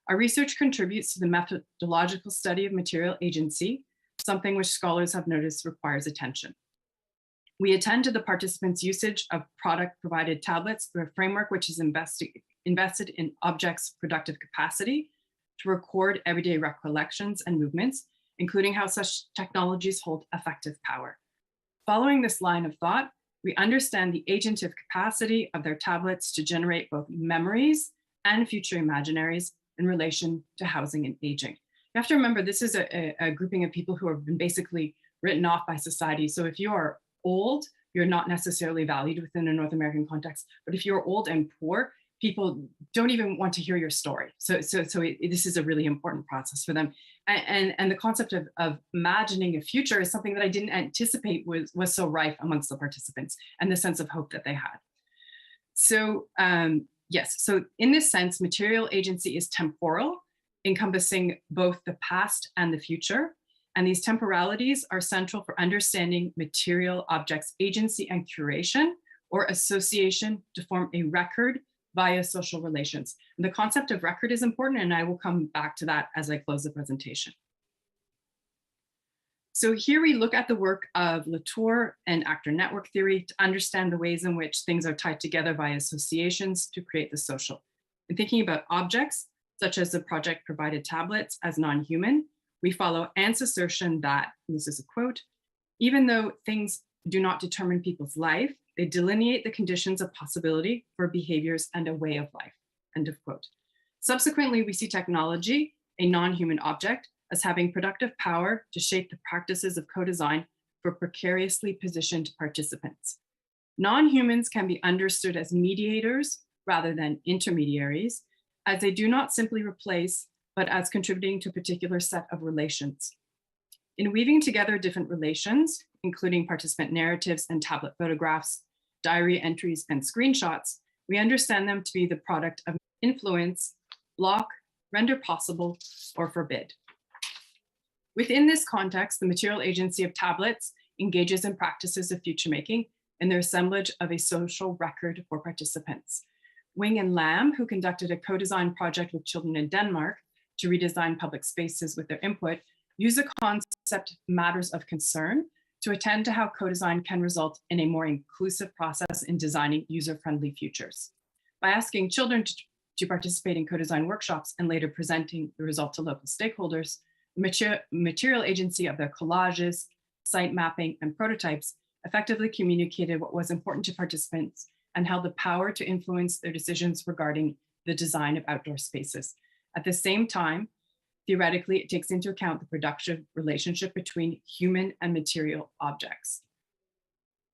Our research contributes to the methodological study of material agency, something which scholars have noticed requires attention. We attend to the participants' usage of product-provided tablets through a framework which is invested in objects' productive capacity to record everyday recollections and movements, including how such technologies hold effective power. Following this line of thought, we understand the agentive capacity of their tablets to generate both memories and future imaginaries in relation to housing and aging. You have to remember, this is a grouping of people who have been basically written off by society. So if you are old, you're not necessarily valued within a North American context, but if you're old and poor, people don't even want to hear your story. So this is a really important process for them. And the concept of imagining a future is something that I didn't anticipate was so rife amongst the participants, and the sense of hope that they had. So yes, so in this sense, material agency is temporal, encompassing both the past and the future. And these temporalities are central for understanding material objects' agency and curation or association to form a record via social relations. And the concept of record is important, and I will come back to that as I close the presentation. So here we look at the work of Latour and actor network theory to understand the ways in which things are tied together by associations to create the social. In thinking about objects, such as the project-provided tablets as non-human, we follow Ant's assertion that, and this is a quote, even though things do not determine people's life, they delineate the conditions of possibility for behaviors and a way of life, end of quote. Subsequently, we see technology, a non-human object, as having productive power to shape the practices of co-design for precariously positioned participants. Non-humans can be understood as mediators rather than intermediaries, as they do not simply replace, but as contributing to a particular set of relations. In weaving together different relations, including participant narratives and tablet photographs, diary entries, and screenshots, we understand them to be the product of influence, block, render possible, or forbid. Within this context, the material agency of tablets engages in practices of future making and their assemblage of a social record for participants. Wing and Lam, who conducted a co-design project with children in Denmark to redesign public spaces with their input, use the concept matters of concern to attend to how co-design can result in a more inclusive process in designing user-friendly futures. By asking children to participate in co-design workshops and later presenting the result to local stakeholders, the material agency of their collages, site mapping, and prototypes effectively communicated what was important to participants and held the power to influence their decisions regarding the design of outdoor spaces. At the same time, theoretically, it takes into account the productive relationship between human and material objects.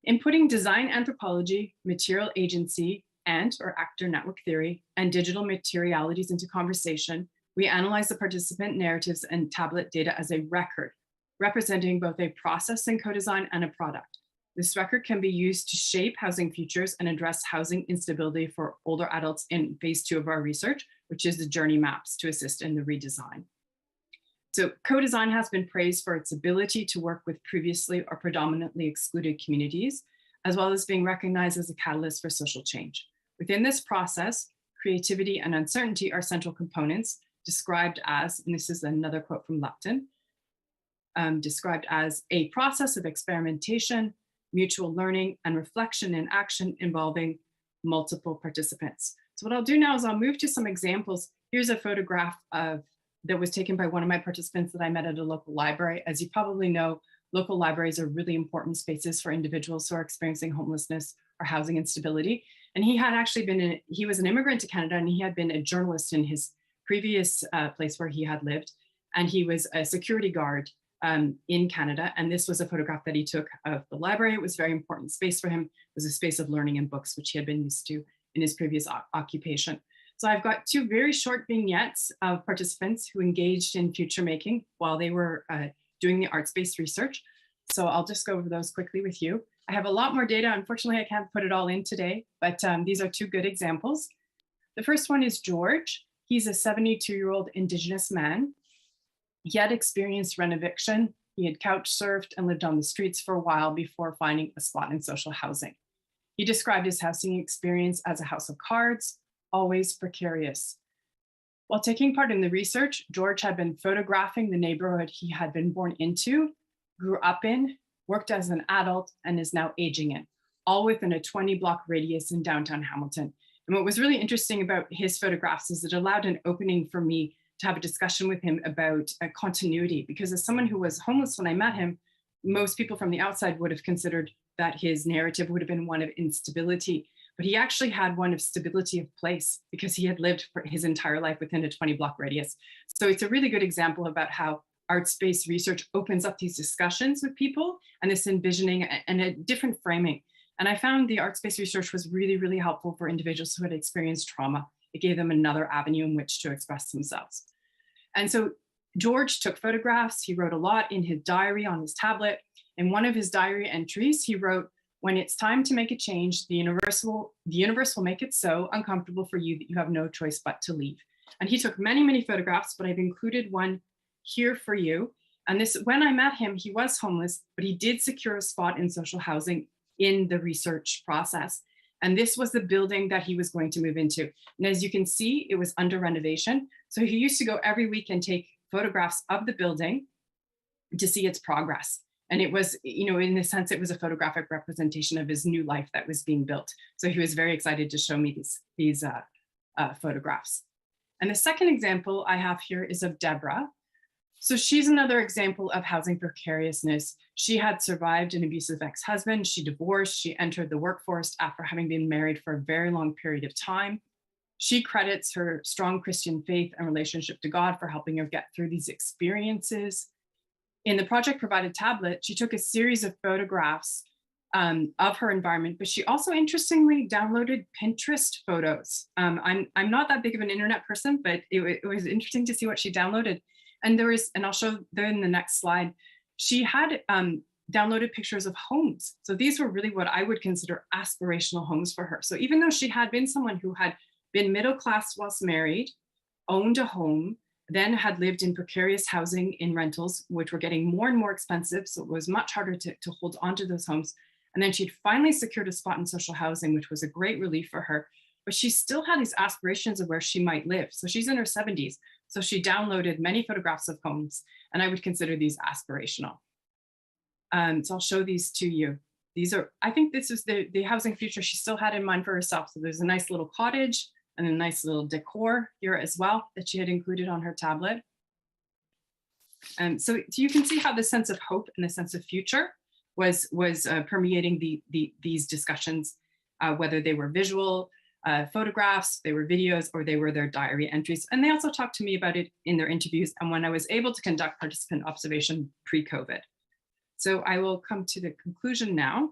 In putting design anthropology, material agency, or actor network theory, and digital materialities into conversation, we analyze the participant narratives and tablet data as a record, representing both a process in co-design and a product. This record can be used to shape housing futures and address housing instability for older adults in phase 2 of our research, which is the journey maps to assist in the redesign. So co-design has been praised for its ability to work with previously or predominantly excluded communities, as well as being recognized as a catalyst for social change. Within this process, creativity and uncertainty are central components described as, and this is another quote from Lupton, described as a process of experimentation, mutual learning, and reflection in action involving multiple participants. So what I'll do now is I'll move to some examples. Here's a photograph that was taken by one of my participants that I met at a local library. As you probably know, local libraries are really important spaces for individuals who are experiencing homelessness or housing instability. And he had actually been, he was an immigrant to Canada, and he had been a journalist in his previous place where he had lived. And he was a security guard in Canada. And this was a photograph that he took of the library. It was a very important space for him. It was a space of learning and books, which he had been used to in his previous occupation. So I've got 2 very short vignettes of participants who engaged in future making while they were doing the arts-based research. So I'll just go over those quickly with you. I have a lot more data. Unfortunately, I can't put it all in today, but these are 2 good examples. The first one is George. He's a 72-year-old Indigenous man. He had experienced rent eviction. He had couch surfed and lived on the streets for a while before finding a spot in social housing. He described his housing experience as a house of cards, always precarious. While taking part in the research, George had been photographing the neighborhood he had been born into, grew up in, worked as an adult, and is now aging in, all within a 20-block radius in downtown Hamilton. And what was really interesting about his photographs is it allowed an opening for me to have a discussion with him about continuity, because as someone who was homeless when I met him, most people from the outside would have considered that his narrative would have been one of instability, but he actually had one of stability of place because he had lived for his entire life within a 20-block radius. So it's a really good example about how arts-based research opens up these discussions with people and this envisioning and a different framing. And I found the arts-based research was really, really helpful for individuals who had experienced trauma. It gave them another avenue in which to express themselves. And so George took photographs. He wrote a lot in his diary on his tablet. In one of his diary entries, he wrote, "When it's time to make a change, the universe will make it so uncomfortable for you that you have no choice but to leave." And he took many, many photographs, but I've included one here for you. And this, when I met him, he was homeless, but he did secure a spot in social housing in the research process. And this was the building that he was going to move into. And as you can see, it was under renovation. So he used to go every week and take photographs of the building to see its progress. And it was, you know, in a sense, it was a photographic representation of his new life that was being built. So he was very excited to show me these photographs. And the second example I have here is of Deborah. So she's another example of housing precariousness. She had survived an abusive ex-husband. She divorced. She entered the workforce after having been married for a very long period of time. She credits her strong Christian faith and relationship to God for helping her get through these experiences. In the project provided tablet, she took a series of photographs of her environment, but she also interestingly downloaded Pinterest photos. I'm not that big of an internet person, but it was interesting to see what she downloaded. And and I'll show there in the next slide, she had downloaded pictures of homes. So these were really what I would consider aspirational homes for her. So even though she had been someone who had been middle class whilst married, owned a home, then had lived in precarious housing in rentals, which were getting more and more expensive. So it was much harder to hold onto those homes. And then she'd finally secured a spot in social housing, which was a great relief for her. But she still had these aspirations of where she might live. So she's in her 70s. So she downloaded many photographs of homes, and I would consider these aspirational. So I'll show these to you. These are, I think this is the housing future she still had in mind for herself. So there's a nice little cottage and a nice little decor here as well that she had included on her tablet. So you can see how the sense of hope and the sense of future was permeating these discussions, whether they were visual photographs, they were videos, or they were their diary entries. And they also talked to me about it in their interviews and when I was able to conduct participant observation pre-COVID. So I will come to the conclusion now.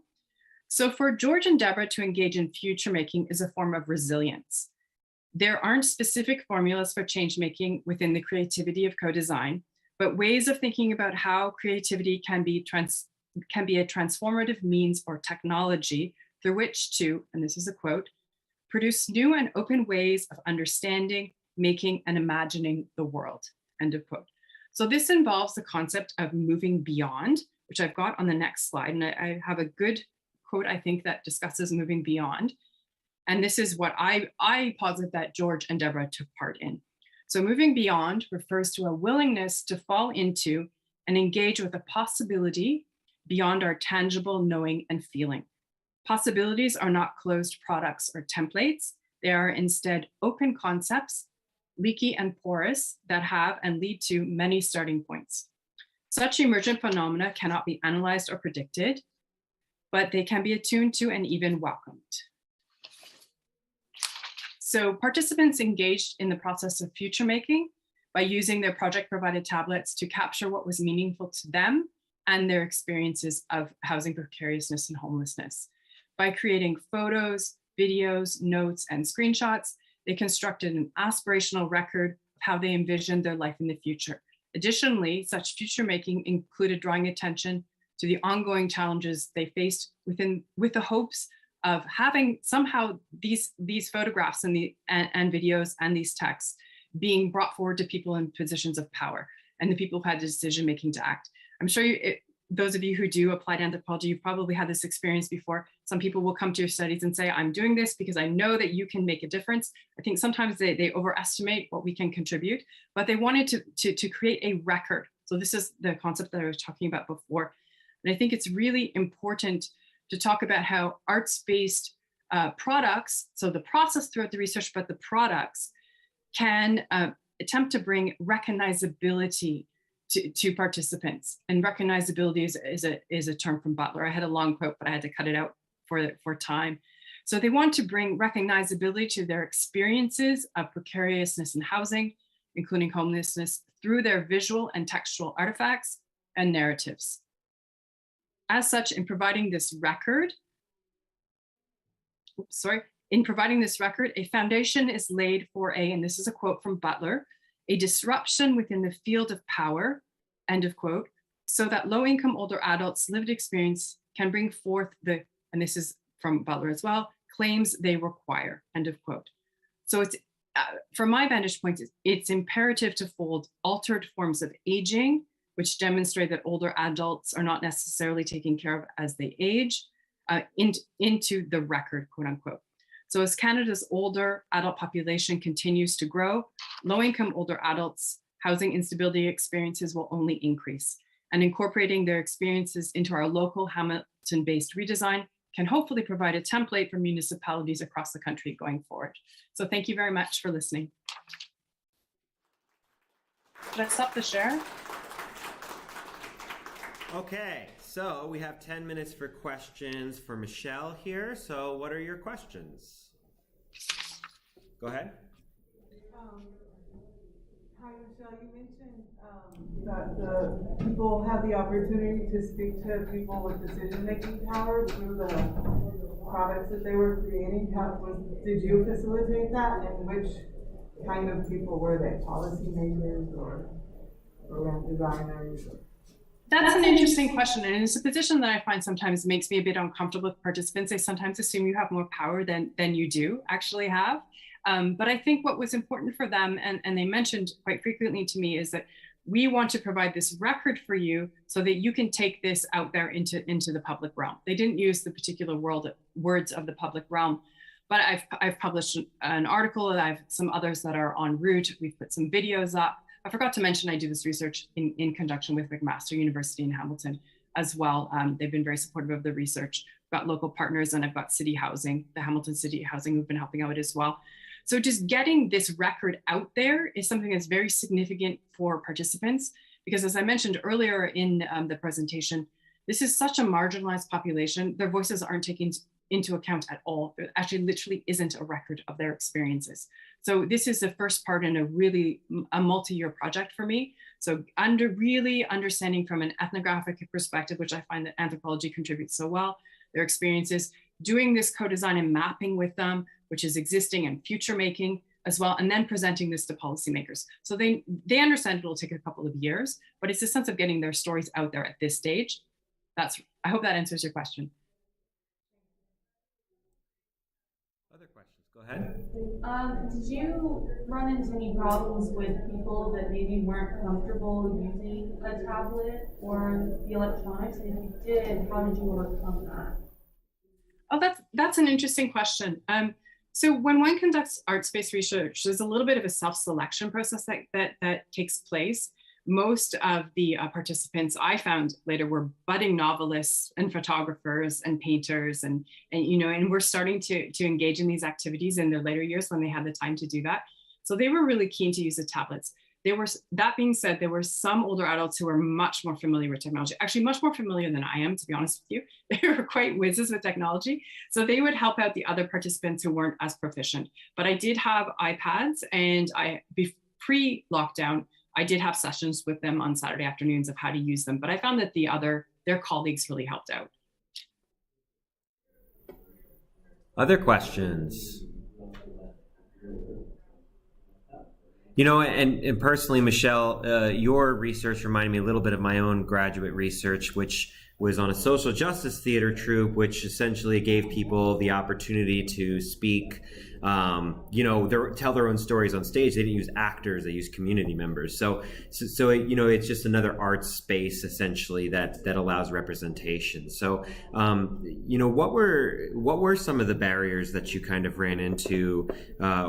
So for George and Deborah to engage in future making is a form of resilience. There aren't specific formulas for change making within the creativity of co-design, but ways of thinking about how creativity can be a transformative means or technology through which to, and this is a quote, produce new and open ways of understanding, making, and imagining the world, end of quote. So this involves the concept of moving beyond, which I've got on the next slide. And I have a good quote, I think, that discusses moving beyond. And this is what I posit that George and Deborah took part in. So moving beyond refers to a willingness to fall into and engage with a possibility beyond our tangible knowing and feeling. Possibilities are not closed products or templates. They are instead open concepts, leaky and porous, that have and lead to many starting points. Such emergent phenomena cannot be analyzed or predicted, but they can be attuned to and even welcomed. So participants engaged in the process of future making by using their project provided tablets to capture what was meaningful to them and their experiences of housing precariousness and homelessness. By creating photos, videos, notes, and screenshots, they constructed an aspirational record of how they envisioned their life in the future. Additionally, such future making included drawing attention to the ongoing challenges they faced with the hopes of having somehow these photographs and videos and these texts being brought forward to people in positions of power and the people who had the decision making to act. I'm sure those of you who do applied anthropology, you've probably had this experience before. Some people will come to your studies and say, I'm doing this because I know that you can make a difference. I think sometimes they overestimate what we can contribute, but they wanted to create a record. So this is the concept that I was talking about before. And I think it's really important to talk about how arts-based products, so the process throughout the research, but the products can attempt to bring recognizability to participants. And recognizability is a term from Butler. I had a long quote, but I had to cut it out for time. So they want to bring recognizability to their experiences of precariousness in housing, including homelessness, through their visual and textual artifacts and narratives. As such, in providing this record, a foundation is laid for and this is a quote from Butler, a disruption within the field of power, end of quote, so that low-income older adults' lived experience can bring forth and this is from Butler as well, claims they require, end of quote. So it's, from my vantage point, it's imperative to fold altered forms of aging, which demonstrate that older adults are not necessarily taken care of as they age, into the record, quote unquote. So as Canada's older adult population continues to grow, low-income older adults' housing instability experiences will only increase. And incorporating their experiences into our local Hamilton-based redesign can hopefully provide a template for municipalities across the country going forward. So thank you very much for listening. Let's stop the share. Okay, so we have 10 minutes for questions for Michelle here. So what are your questions? Go ahead. Hi, Michelle. You mentioned that the people have the opportunity to speak to people with decision-making power through the products that they were creating. Did you facilitate that, and which kind of people were they? Policymakers or program designers? That's an interesting question, and it's a position that I find sometimes makes me a bit uncomfortable with participants. They sometimes assume you have more power than you do actually have. But I think what was important for them, and they mentioned quite frequently to me, is that we want to provide this record for you so that you can take this out there into the public realm. They didn't use the particular words of the public realm, but I've published an article, and I have some others that are en route. We've put some videos up. I forgot to mention I do this research in conjunction with McMaster University in Hamilton as well. They've been very supportive of the research. I've got local partners, and I've got City Housing, the Hamilton City Housing, who've been helping out as well. So just getting this record out there is something that's very significant for participants, because as I mentioned earlier in the presentation, this is such a marginalized population. Their voices aren't taken into account at all. There actually literally isn't a record of their experiences. So this is the first part in a multi-year project for me. So really understanding from an ethnographic perspective, which I find that anthropology contributes so well, their experiences, doing this co-design and mapping with them, which is existing and future making as well, and then presenting this to policymakers. So they understand it will take a couple of years, but it's a sense of getting their stories out there at this stage. I hope that answers your question. Other questions, go ahead. Did you run into any problems with people that maybe weren't comfortable using a tablet or the electronics? And if you did, how did you overcome that? Oh, that's an interesting question. So when one conducts art space research, there's a little bit of a self-selection process that takes place. Most of the participants I found later were budding novelists and photographers and painters, and we're starting to engage in these activities in their later years when they had the time to do that. So they were really keen to use the tablets. That being said, there were some older adults who were much more familiar with technology, actually much more familiar than I am, to be honest with you. They were quite whizzes with technology. So they would help out the other participants who weren't as proficient. But I did have iPads, and pre-lockdown, I did have sessions with them on Saturday afternoons of how to use them. But I found that their colleagues really helped out. Other questions? And personally, Michelle, your research reminded me a little bit of my own graduate research, which was on a social justice theater troupe, which essentially gave people the opportunity to speak, tell their own stories on stage. They didn't use actors; they used community members. So it's just another art space essentially that allows representation. So, what were some of the barriers that you kind of ran into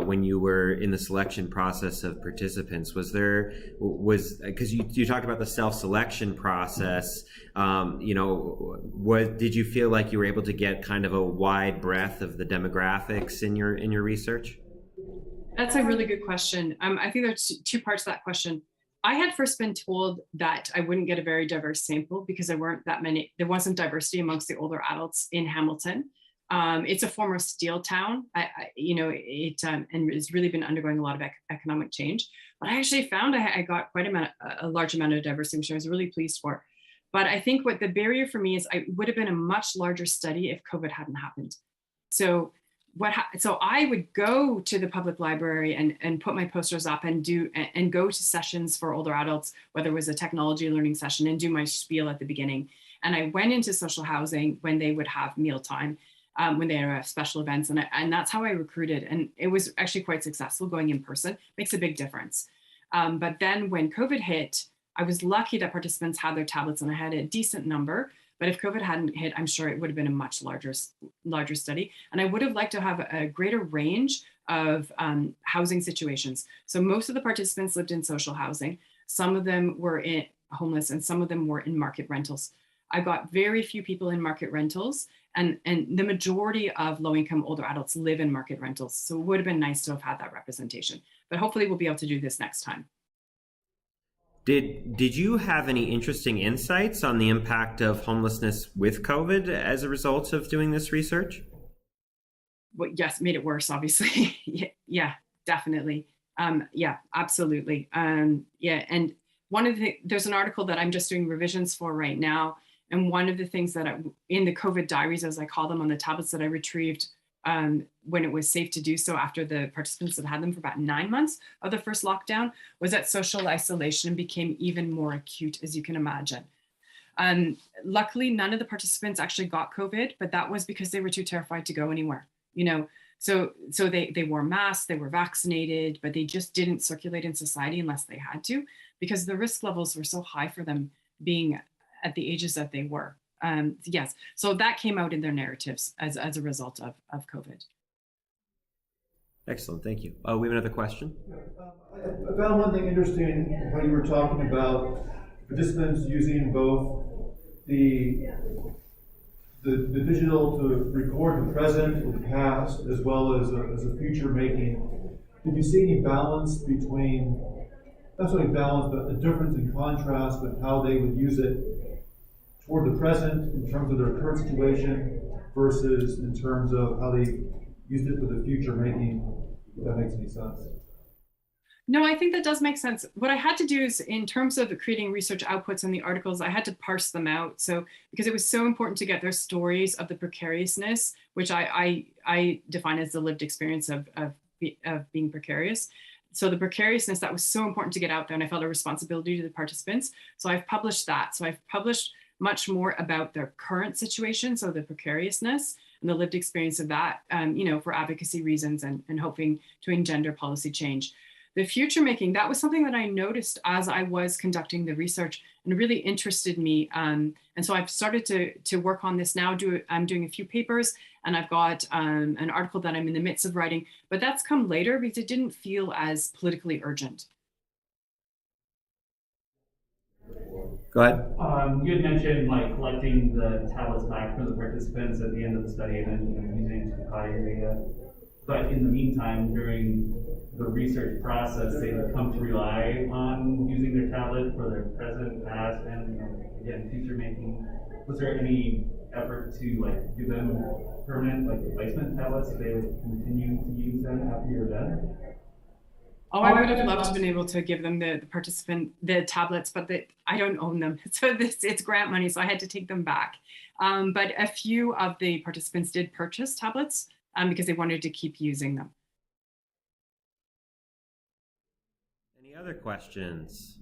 when you were in the selection process of participants? Because you talked about the self-selection process. Did you feel like you were able to get kind of a wide breadth of the demographics in your research? That's a really good question. I think there's two parts to that question. I had first been told that I wouldn't get a very diverse sample because there wasn't diversity amongst the older adults in Hamilton. It's a former steel town, and it's really been undergoing a lot of economic change. But I actually found I got quite a large amount of diversity, which I was really pleased for. But I think what the barrier for me is it would have been a much larger study if COVID hadn't happened. So I would go to the public library and put my posters up and go to sessions for older adults, whether it was a technology learning session, and do my spiel at the beginning. And I went into social housing when they would have mealtime, when they have special events, and that's how I recruited. And it was actually quite successful. Going in person makes a big difference. But then when COVID hit, I was lucky that participants had their tablets and I had a decent number. But if COVID hadn't hit, I'm sure it would have been a much larger study. And I would have liked to have a greater range of housing situations. So most of the participants lived in social housing. Some of them were homeless, and some of them were in market rentals. I got very few people in market rentals, and the majority of low-income older adults live in market rentals. So it would have been nice to have had that representation. But hopefully we'll be able to do this next time. Did you have any interesting insights on the impact of homelessness with COVID as a result of doing this research? Well, yes, made it worse, obviously. Yeah, definitely. Yeah, absolutely. Yeah, and there's an article that I'm just doing revisions for right now. And one of the things that in the COVID diaries, as I call them, on the tablets that I retrieved when it was safe to do so after the participants had had them for about 9 months of the first lockdown, was that social isolation became even more acute, as you can imagine. Luckily, none of the participants actually got COVID, but that was because they were too terrified to go anywhere, So they wore masks, they were vaccinated, but they just didn't circulate in society unless they had to, because the risk levels were so high for them being at the ages that they were. Yes, so that came out in their narratives as a result of COVID. Excellent, thank you. Oh, we have another question? I found one thing interesting, how you were talking about participants using both the digital to record the present or the past, as well as a future making. Did you see any balance between, not necessarily balance, but a difference in contrast with how they would use it toward the present in terms of their current situation versus in terms of how they used it for the future making, if that makes any sense? No, I think that does make sense. What I had to do is, in terms of creating research outputs in the articles, I had to parse them out. So, because it was so important to get their stories of the precariousness, which I define as the lived experience of being precarious. So the precariousness, that was so important to get out there, and I felt a responsibility to the participants. So I've published that. So I've published much more about their current situation, so the precariousness and the lived experience of that, for advocacy reasons and hoping to engender policy change. The future making, that was something that I noticed as I was conducting the research and really interested me. And so I've started to work on this now. I'm doing a few papers, and I've got an article that I'm in the midst of writing, but that's come later because it didn't feel as politically urgent. Go ahead. You had mentioned collecting the tablets back from the participants at the end of the study and then using it to compile your data. But in the meantime, during the research process, they would come to rely on using their tablet for their present, past, and again, future making. Was there any effort to give them permanent replacement tablets so they would continue to use them after you're done? Oh, I would have loved to have been able to give them the tablets, but I don't own them. So it's grant money, so I had to take them back. But a few of the participants did purchase tablets because they wanted to keep using them. Any other questions?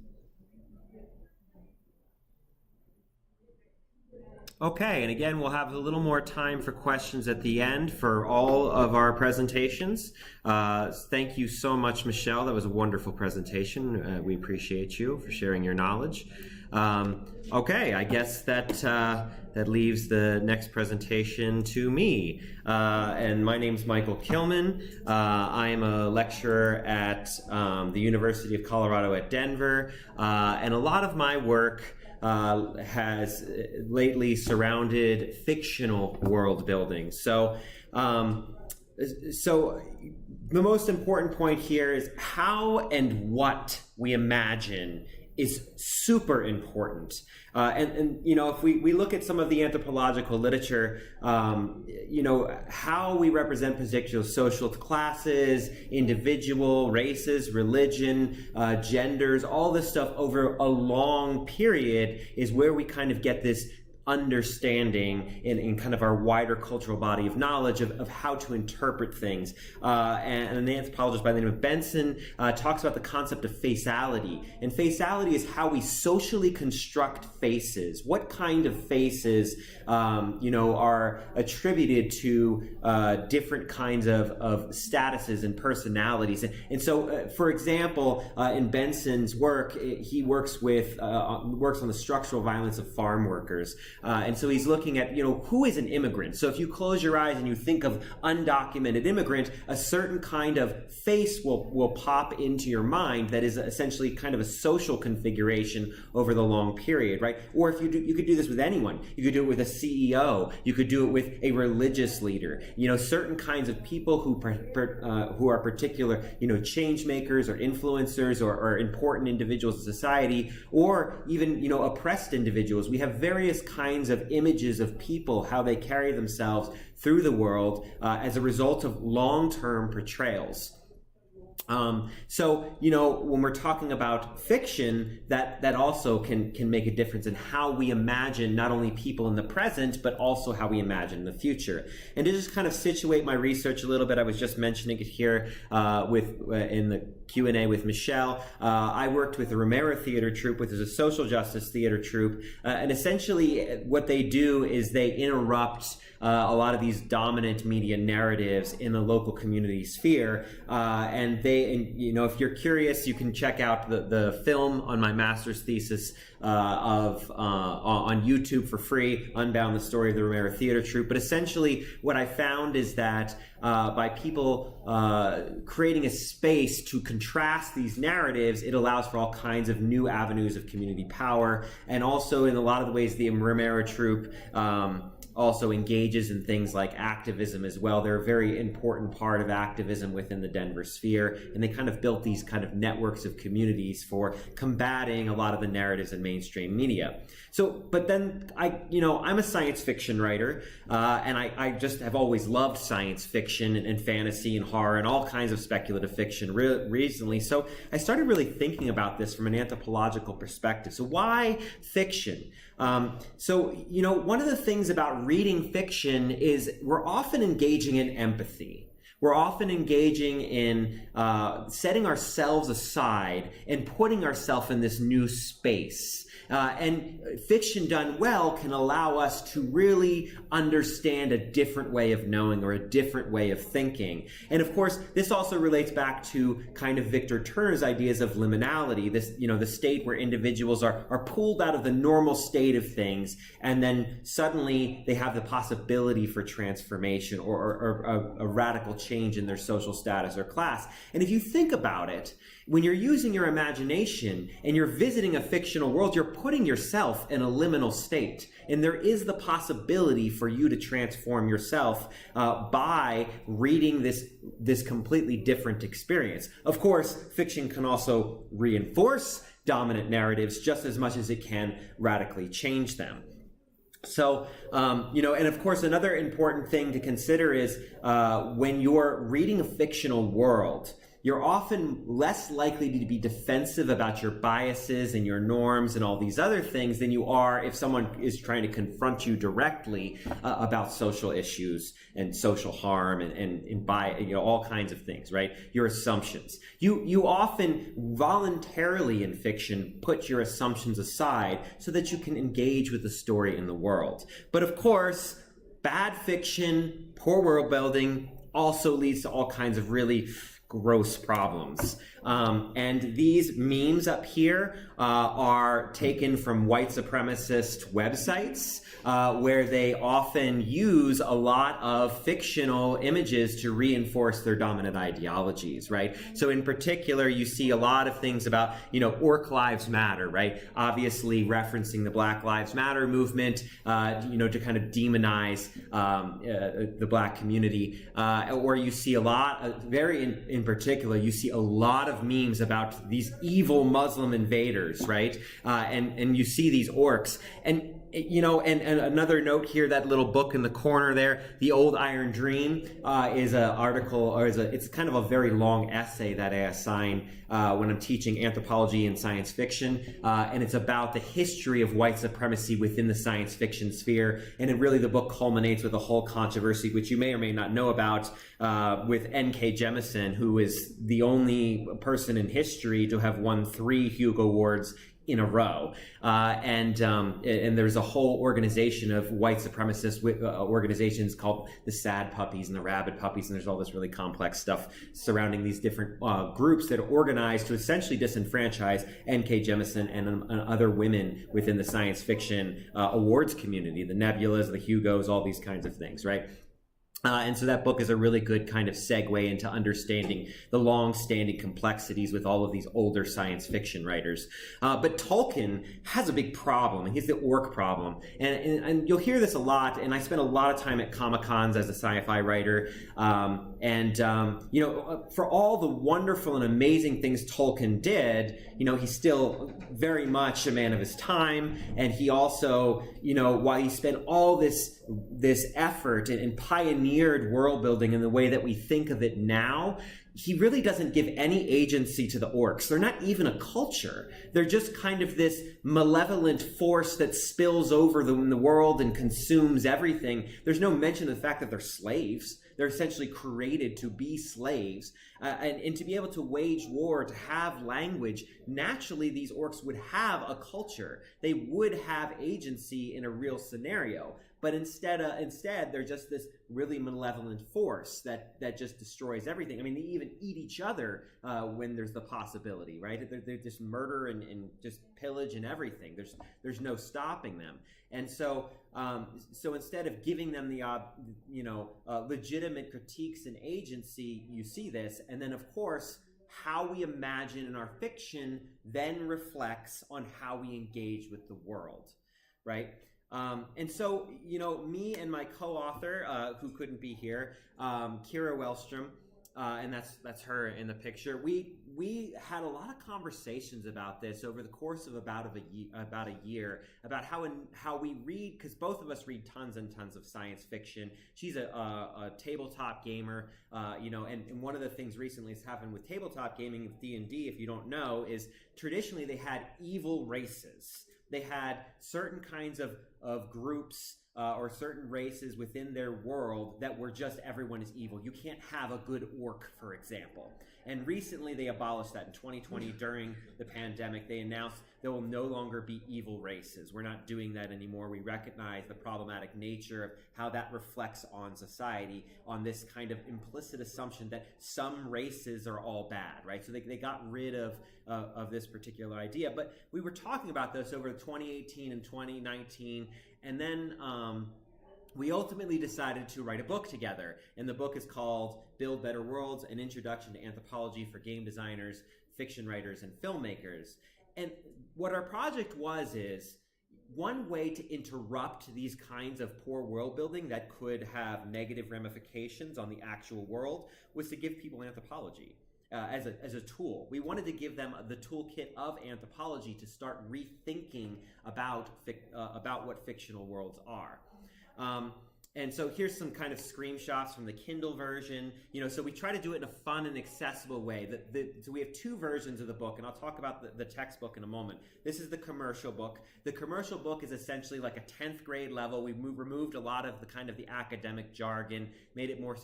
Okay, and again, we'll have a little more time for questions at the end for all of our presentations. Thank you so much, Michelle. That was a wonderful presentation. We appreciate you for sharing your knowledge. Okay, I guess that leaves the next presentation to me. And my name's Michael Kilman. I am a lecturer at the University of Colorado at Denver. And a lot of my work has lately surrounded fictional world building. So the most important point here is how and what we imagine is super important. And if we look at some of the anthropological literature, how we represent particular social classes, individual, races, religion, genders, all this stuff over a long period is where we kind of get this understanding in kind of our wider cultural body of knowledge of how to interpret things. And an anthropologist by the name of Benson talks about the concept of faciality. And faciality is how we socially construct faces. What kind of faces, are attributed to different kinds of statuses and personalities. And so, for example, in Benson's work, he works on the structural violence of farm workers. And so he's looking at, who is an immigrant? So if you close your eyes and you think of undocumented immigrant, a certain kind of face will pop into your mind that is essentially kind of a social configuration over the long period, right? Or if you could do this with anyone. You could do it with a CEO. You could do it with a religious leader. Certain kinds of people who are particular, change makers or influencers or important individuals in society, or even, oppressed individuals. We have various kinds of images of people, how they carry themselves through the world as a result of long-term portrayals. So, you know, when we're talking about fiction, that also can make a difference in how we imagine not only people in the present, but also how we imagine the future. And to just kind of situate my research a little bit, I was just mentioning it here in the Q&A with Nichole. I worked with the Romero Theater Troupe, which is a social justice theater troupe, and essentially what they do is they interrupt a lot of these dominant media narratives in the local community sphere, and you know, if you're curious, you can check out the film on my master's thesis on YouTube for free, Unbound: The Story of the Romero Theater Troupe. But essentially, what I found is that by people creating a space to contrast these narratives, it allows for all kinds of new avenues of community power, and also in a lot of the ways the Romero Troupe also engages in things like activism as well. They're a very important part of activism within the Denver sphere, and they kind of built these kind of networks of communities for combating a lot of the narratives in mainstream media. So, but then I'm a science fiction writer, and I just have always loved science fiction and fantasy and horror and all kinds of speculative fiction recently. So I started really thinking about this from an anthropological perspective. So why fiction? So, you know, one of the things about reading fiction is we're often engaging in empathy. We're often engaging in setting ourselves aside and putting ourselves in this new space. And fiction done well can allow us to really understand a different way of knowing or a different way of thinking. And of course, this also relates back to kind of Victor Turner's ideas of liminality, this, you know, the state where individuals are pulled out of the normal state of things, and then suddenly they have the possibility for transformation or a radical change in their social status or class. And if you think about it, when you're using your imagination and you're visiting a fictional world, you're putting yourself in a liminal state. And there is the possibility for you to transform yourself by reading this completely different experience. Of course, fiction can also reinforce dominant narratives just as much as it can radically change them. So, you know, and of course, another important thing to consider is when you're reading a fictional world, you're often less likely to be defensive about your biases and your norms and all these other things than you are if someone is trying to confront you directly about social issues and social harm and you know, all kinds of things, right? Your assumptions. You often voluntarily in fiction put your assumptions aside so that you can engage with the story in the world. But of course, bad fiction, poor world building also leads to all kinds of really gross problems. And these memes up here are taken from white supremacist websites where they often use a lot of fictional images to reinforce their dominant ideologies, right? So in particular, you see a lot of things about, you know, Orc Lives Matter, right? Obviously referencing the Black Lives Matter movement, you know, to kind of demonize the Black community. Or you see a lot, in particular, you see a lot of memes about these evil Muslim invaders, right? And you see these orcs. And you know, and another note here, that little book in the corner there, The Old Iron Dream, is an article, or it's kind of a very long essay that I assign when I'm teaching anthropology and science fiction, and it's about the history of white supremacy within the science fiction sphere. And really the book culminates with a whole controversy, which you may or may not know about, with N.K. Jemisin, who is the only person in history to have won 3 Hugo Awards in a row, and there's a whole organization of white supremacist organizations called the Sad Puppies and the Rabid Puppies, and there's all this really complex stuff surrounding these different groups that are organized to essentially disenfranchise N.K. Jemisin and other women within the science fiction awards community, the Nebulas, the Hugos, all these kinds of things, right? And so that book is a really good kind of segue into understanding the long-standing complexities with all of these older science fiction writers. But Tolkien has a big problem, and he's the orc problem. And you'll hear this a lot, and I spent a lot of time at Comic-Cons as a sci-fi writer. You know, for all the wonderful and amazing things Tolkien did, you know, he's still very much a man of his time. And he also, you know, while he spent all this effort and pioneered world building in the way that we think of it now, he really doesn't give any agency to the orcs. They're not even a culture. They're just kind of this malevolent force that spills over in the world and consumes everything. There's no mention of the fact that they're slaves. They're essentially created to be slaves. And to be able to wage war, to have language, naturally these orcs would have a culture. They would have agency in a real scenario. But instead, they're just this really malevolent force that just destroys everything. I mean, they even eat each other when there's the possibility, right? They're just murder and just pillage and everything. There's no stopping them. And so instead of giving them the legitimate critiques and agency, you see this. And then, of course, how we imagine in our fiction then reflects on how we engage with the world, right? And so, me and my co-author, who couldn't be here, Kyra Wellstrom, and that's her in the picture. We had a lot of conversations about this over the course of about a year about how we read, because both of us read tons and tons of science fiction. She's a tabletop gamer, and one of the things recently has happened with tabletop gaming with D&D, if you don't know, is traditionally they had evil races. They had certain kinds of groups or certain races within their world that were just everyone is evil. You can't have a good orc, for example. And recently they abolished that in 2020 during the pandemic. They announced there will no longer be evil races. We're not doing that anymore. We recognize the problematic nature of how that reflects on society, on this kind of implicit assumption that some races are all bad, right? So they got rid of this particular idea. But we were talking about this over 2018 and 2019, and then we ultimately decided to write a book together. And the book is called Build Better Worlds, An Introduction to Anthropology for Game Designers, Fiction Writers, and Filmmakers. And what our project is one way to interrupt these kinds of poor world building that could have negative ramifications on the actual world was to give people anthropology. As a tool. We wanted to give them the toolkit of anthropology to start rethinking about what fictional worlds are. And so here's some kind of screenshots from the Kindle version. So we try to do it in a fun and accessible way. So we have two versions of the book, and I'll talk about the textbook in a moment. This is the commercial book. The commercial book is essentially like a 10th grade level. We removed a lot of the academic jargon, made it more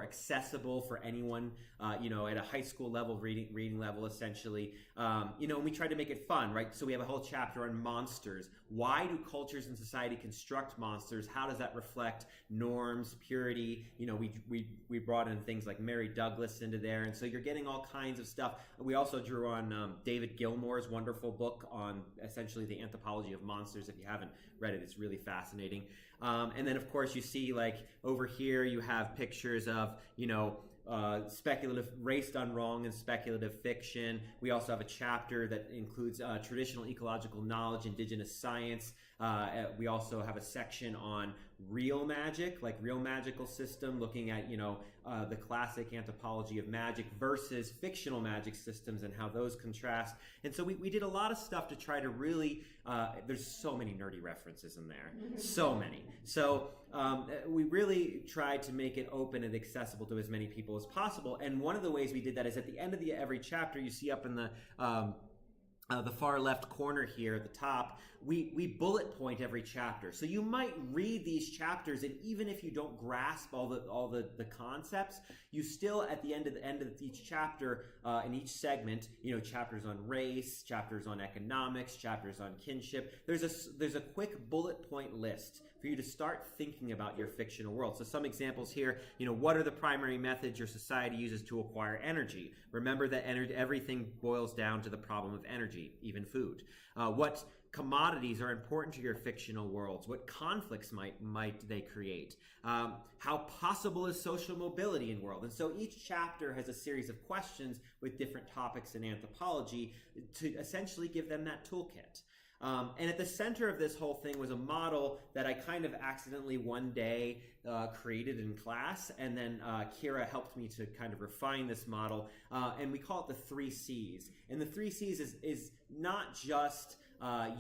accessible for anyone, at a high school level, reading level, essentially. And we tried to make it fun, right? So we have a whole chapter on monsters. Why do cultures and society construct monsters? How does that reflect norms, purity? We brought in things like Mary Douglas into there. And so you're getting all kinds of stuff. We also drew on David Gilmour's wonderful book on essentially the anthropology of monsters. If you haven't read it, it's really fascinating. And then, of course, you see, over here, you have pictures of, speculative, race done wrong and speculative fiction. We also have a chapter that includes traditional ecological knowledge, indigenous science. We also have a section on real magic, like real magical system, looking at, the classic anthropology of magic versus fictional magic systems and how those contrast. And so we did a lot of stuff to try to really, there's so many nerdy references in there, so many. So we really tried to make it open and accessible to as many people as possible. And one of the ways we did that is at the end of every chapter, you see up in the far left corner here at the top, we bullet point every chapter. So you might read these chapters, and even if you don't grasp all the concepts, you still at the end of each chapter, in each segment, chapters on race, chapters on economics, chapters on kinship. There's a quick bullet point list for you to start thinking about your fictional world. So some examples here, what are the primary methods your society uses to acquire energy? Remember that everything boils down to the problem of energy, even food. What commodities are important to your fictional worlds? What conflicts might they create? How possible is social mobility in world? And so each chapter has a series of questions with different topics in anthropology to essentially give them that toolkit. And at the center of this whole thing was a model that I kind of accidentally one day created in class, and then Kyra helped me to kind of refine this model, and we call it the 3 C's. And the 3 C's is not just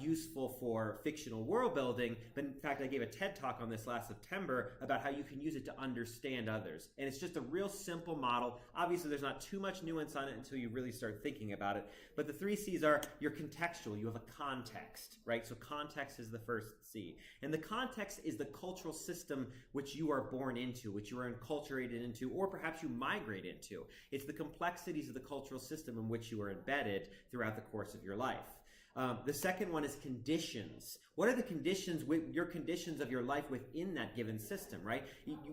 useful for fictional world building, but in fact I gave a TED talk on this last September about how you can use it to understand others. And it's just a real simple model. Obviously there's not too much nuance on it until you really start thinking about it, but the 3 C's are you're contextual, you have a context, right? So context is the first C. And the context is the cultural system which you are born into, which you are enculturated into, or perhaps you migrate into. It's the complexities of the cultural system in which you are embedded throughout the course of your life. The second one is conditions. What are the conditions, your conditions of your life within that given system, right?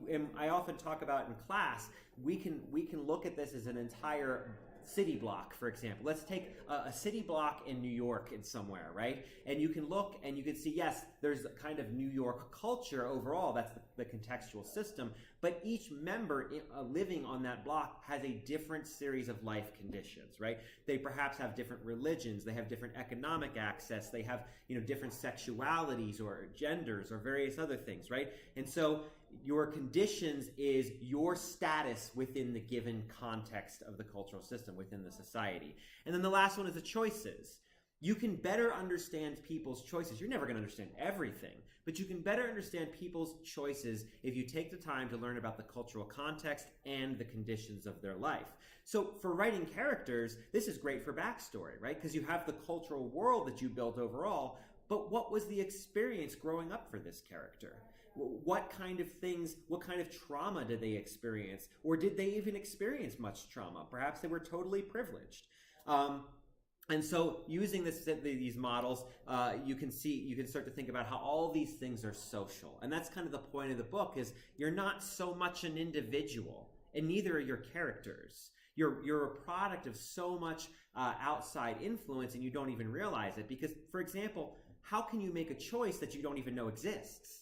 And I often talk about in class, we can look at this as an entire city block, for example. Let's take a city block in New York in somewhere, right? And you can look and you can see, yes, there's a kind of New York culture overall, that's the contextual system, but each member living on that block has a different series of life conditions, right? They perhaps have different religions, they have different economic access, they have, different sexualities or genders or various other things, right? And so your conditions is your status within the given context of the cultural system, within the society. And then the last one is the choices. You can better understand people's choices. You're never going to understand everything, but you can better understand people's choices if you take the time to learn about the cultural context and the conditions of their life. So for writing characters, this is great for backstory, right? Because you have the cultural world that you built overall, but what was the experience growing up for this character? What kind of things, what kind of trauma did they experience? Or did they even experience much trauma? Perhaps they were totally privileged. And so using these models, you can start to think about how all these things are social. And that's kind of the point of the book, is you're not so much an individual, and neither are your characters. You're a product of so much outside influence, and you don't even realize it. Because, for example, how can you make a choice that you don't even know exists?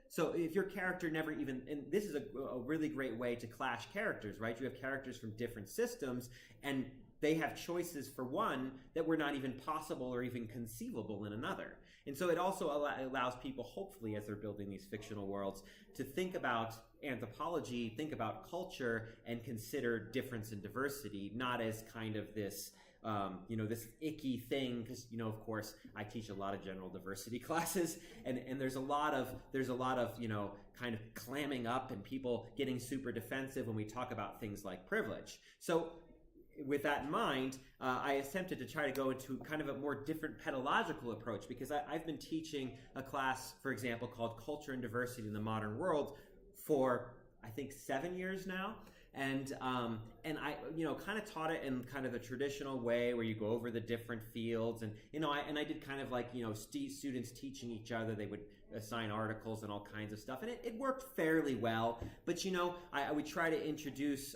So if your character never even, and this is a really great way to clash characters, right? You have characters from different systems, and they have choices for one that were not even possible or even conceivable in another. And so it also allows people, hopefully, as they're building these fictional worlds, to think about anthropology, think about culture, and consider difference and diversity, not as kind of this this icky thing, because of course I teach a lot of general diversity classes, and there's a lot of kind of clamming up and people getting super defensive when we talk about things like privilege. So with that in mind, I attempted to try to go into kind of a more different pedagogical approach, because I've been teaching a class, for example, called Culture and Diversity in the Modern World for I think 7 years now. And I kind of taught it in kind of the traditional way where you go over the different fields, and I did kind of like students teaching each other. They would assign articles and all kinds of stuff, and it worked fairly well. But I would try to introduce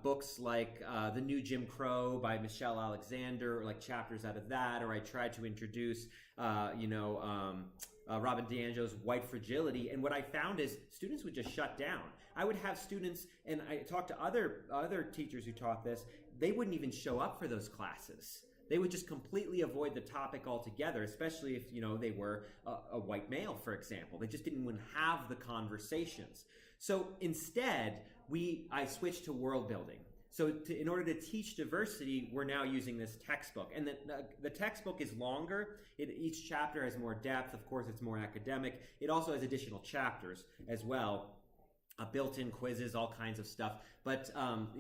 books like The New Jim Crow by Michelle Alexander, or like chapters out of that, or I tried to introduce Robin DiAngelo's White Fragility, and what I found is students would just shut down. I would have students, and I talked to other teachers who taught this, they wouldn't even show up for those classes. They would just completely avoid the topic altogether, especially if they were a white male, for example. They just didn't even have the conversations. So instead, I switched to world building. So in order to teach diversity, we're now using this textbook. And the textbook is longer. Each chapter has more depth. Of course, it's more academic. It also has additional chapters as well. Built-in quizzes, all kinds of stuff. But,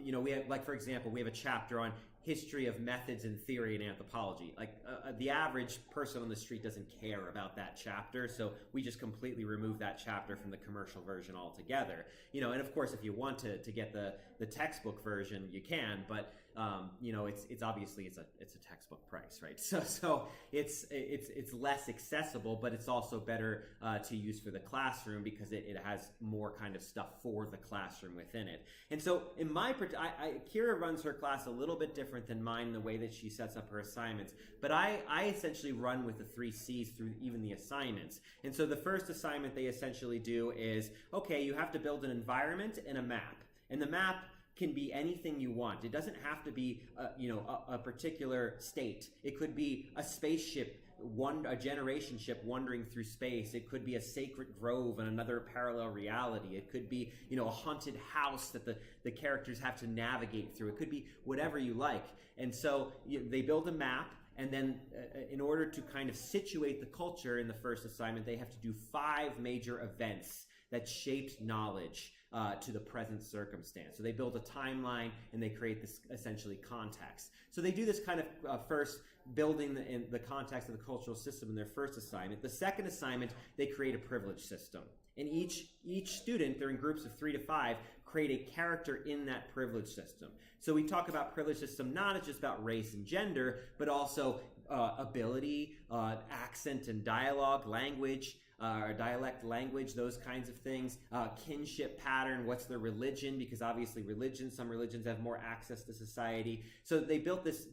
we have, like, for example, we have a chapter on history of methods and theory in anthropology. Like, the average person on the street doesn't care about that chapter, so we just completely remove that chapter from the commercial version altogether. And of course, if you want to get the textbook version, you can, but, it's obviously it's a textbook price, right? So it's less accessible, but it's also better to use for the classroom because it has more kind of stuff for the classroom within it. And so in Kyra runs her class a little bit different than mine in the way that she sets up her assignments, but I essentially run with the 3 C's through even the assignments. And so the first assignment they essentially do is, okay, you have to build an environment and a map. And the map can be anything you want. It doesn't have to be a particular state. It could be a spaceship, a generation ship wandering through space. It could be a sacred grove in another parallel reality. It could be a haunted house that the characters have to navigate through. It could be whatever you like. And so they build a map, And then in order to kind of situate the culture in the first assignment, they have to do 5 major events that shaped knowledge to the present circumstance. So they build a timeline and they create this essentially context. So they do this kind of first building in the context of the cultural system in their first assignment. The second assignment, they create a privilege system. And each student, they're in groups of 3 to 5, create a character in that privilege system. So we talk about privilege system not just about race and gender, but also ability, accent and dialogue, language, or dialect language, those kinds of things, kinship pattern, what's their religion, because obviously some religions have more access to society. So they built this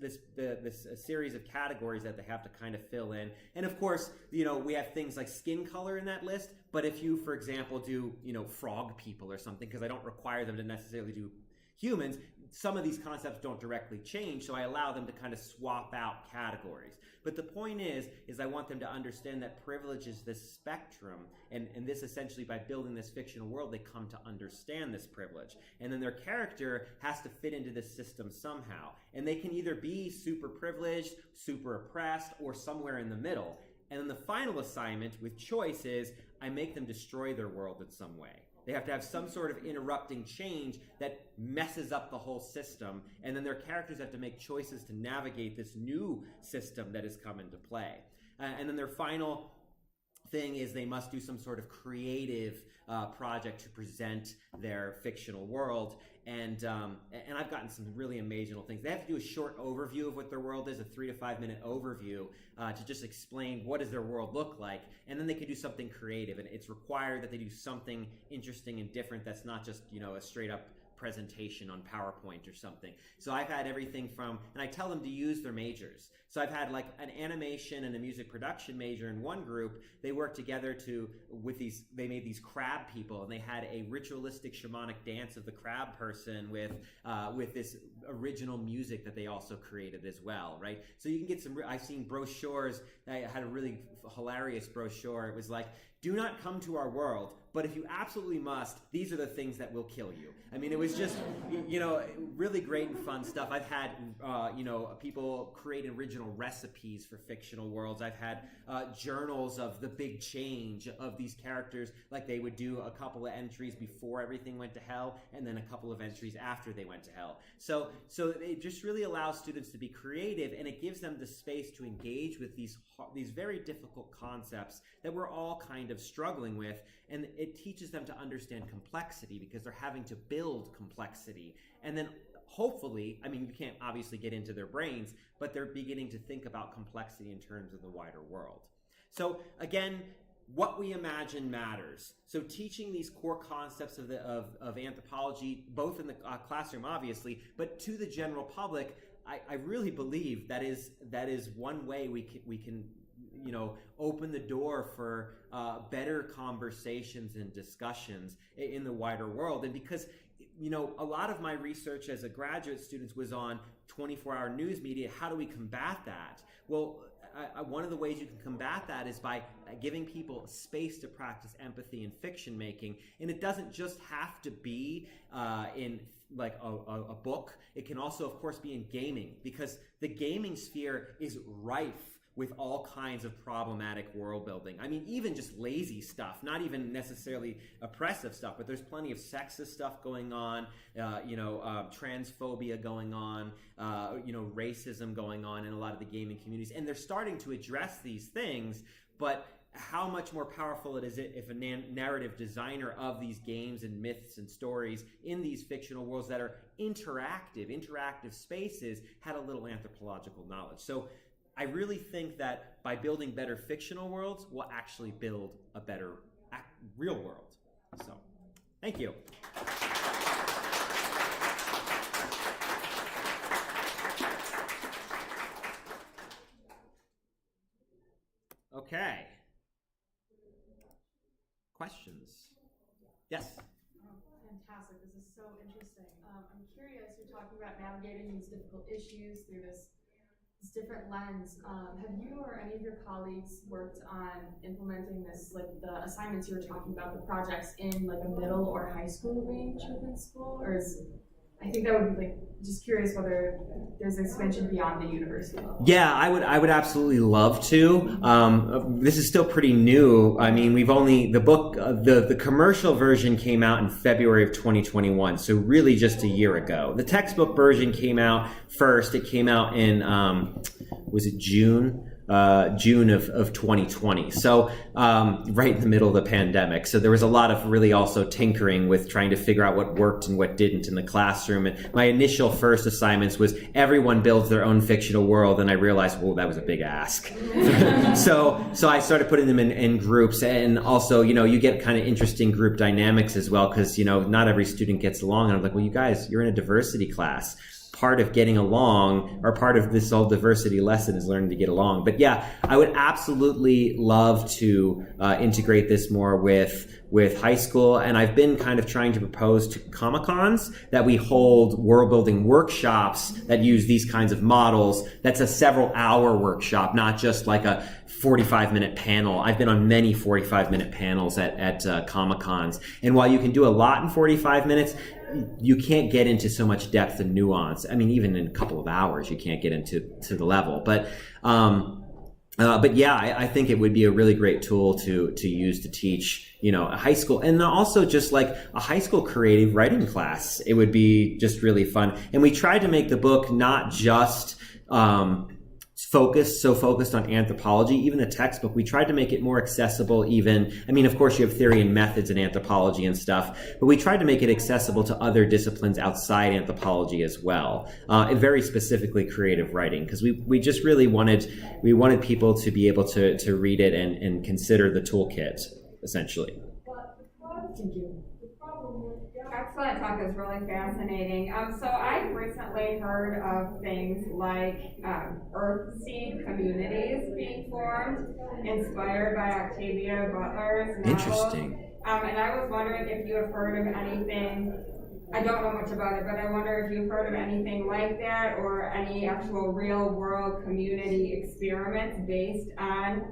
series of categories that they have to kind of fill in. And of course, we have things like skin color in that list, but if you, for example, do, frog people or something, because I don't require them to necessarily do humans, some of these concepts don't directly change, so I allow them to kind of swap out categories. But the point is I want them to understand that privilege is this spectrum, and this essentially, by building this fictional world, they come to understand this privilege. And then their character has to fit into this system somehow. And they can either be super privileged, super oppressed, or somewhere in the middle. And then the final assignment with choice is I make them destroy their world in some way. They have to have some sort of interrupting change that messes up the whole system, and then their characters have to make choices to navigate this new system that has come into play. And then their final thing is they must do some sort of creative project to present their fictional world. And I've gotten some really amazing things. They have to do a short overview of what their world is, a 3 to 5 minute overview to just explain what does their world look like. And then they can do something creative. And it's required that they do something interesting and different that's not just, a straight up presentation on PowerPoint or something. So I've had everything from, and I tell them to use their majors. So I've had like an animation and a music production major in one group. They worked together they made these crab people, and they had a ritualistic shamanic dance of the crab person with this original music that they also created as well, right? So you can get I've seen brochures. I had a really hilarious brochure. It was like, do not come to our world, but if you absolutely must, these are the things that will kill you. I mean, it was just, really great and fun stuff. I've had, people create original recipes for fictional worlds. I've had journals of the big change of these characters, like they would do a couple of entries before everything went to hell, and then a couple of entries after they went to hell. So it just really allows students to be creative, and it gives them the space to engage with these very difficult concepts that we're all kind of struggling with, and it teaches them to understand complexity because they're having to build complexity. And then hopefully, you can't obviously get into their brains, but they're beginning to think about complexity in terms of the wider world. So again, what we imagine matters. So teaching these core concepts of anthropology, both in the classroom obviously, but to the general public, I really believe that is one way we can open the door for better conversations and discussions in the wider world. And because, a lot of my research as a graduate student was on 24-hour news media. How do we combat that? Well, one of the ways you can combat that is by giving people space to practice empathy and fiction making. And it doesn't just have to be in like a book. It can also, of course, be in gaming, because the gaming sphere is rife with all kinds of problematic world building. Even just lazy stuff, not even necessarily oppressive stuff, but there's plenty of sexist stuff going on, transphobia going on, racism going on in a lot of the gaming communities. And they're starting to address these things, but how much more powerful it is if a narrative designer of these games and myths and stories in these fictional worlds that are interactive spaces had a little anthropological knowledge. So I really think that by building better fictional worlds, we'll actually build a better real world. So, thank you. Okay. Questions? Yes? Fantastic. This is so interesting. I'm curious, you're talking about navigating these difficult issues through this different lens. Have you or any of your colleagues worked on implementing this, like the assignments you were talking about, the projects in like a middle or high school range within school? Or I think that would be like, just curious whether there's expansion beyond the university level. Yeah, I would absolutely love to. This is still pretty new. I mean, the book, the commercial version came out in February of 2021, so really just a year ago. The textbook version came out first. It came out in, was it June? June of 2020. So right in the middle of the pandemic. So there was a lot of really also tinkering with trying to figure out what worked and what didn't in the classroom. And my initial first assignments was everyone builds their own fictional world. And I realized, well, that was a big ask. So I started putting them in groups. And also, you get kind of interesting group dynamics as well, because, not every student gets along. And I'm like, well, you guys, you're in a diversity class. Part of getting along, or part of this whole diversity lesson, is learning to get along. But yeah, I would absolutely love to integrate this more with high school. And I've been kind of trying to propose to Comic-Cons that we hold world building workshops that use these kinds of models. That's a several hour workshop, not just like a 45-minute panel. I've been on many 45-minute panels at Comic-Cons. And while you can do a lot in 45 minutes, you can't get into so much depth and nuance. I mean, even in a couple of hours, you can't get into the level. But yeah, I think it would be a really great tool to use to teach, a high school, and also just like a high school creative writing class. It would be just really fun. And we tried to make the book not just focused on anthropology. Even the textbook, we tried to make it more accessible. Even, I mean, of course, you have theory and methods in anthropology and stuff, but we tried to make it accessible to other disciplines outside anthropology as well, and very specifically creative writing, because we just really wanted people to be able to read it and consider the toolkit, essentially. Thank you. Excellent talk, is really fascinating. So I've recently heard of things like Earthseed communities being formed, inspired by Octavia Butler's novel. Interesting. And I was wondering if you have heard of anything. I don't know much about it, but I wonder if you've heard of anything like that, or any actual real-world community experiments based on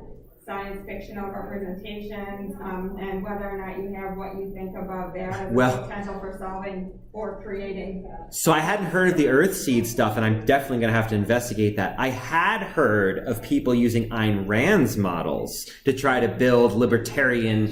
science fictional representations, and whether or not you have what you think about that as a potential for solving or creating. So I hadn't heard of the Earthseed stuff, and I'm definitely going to have to investigate that. I had heard of people using Ayn Rand's models to try to build libertarian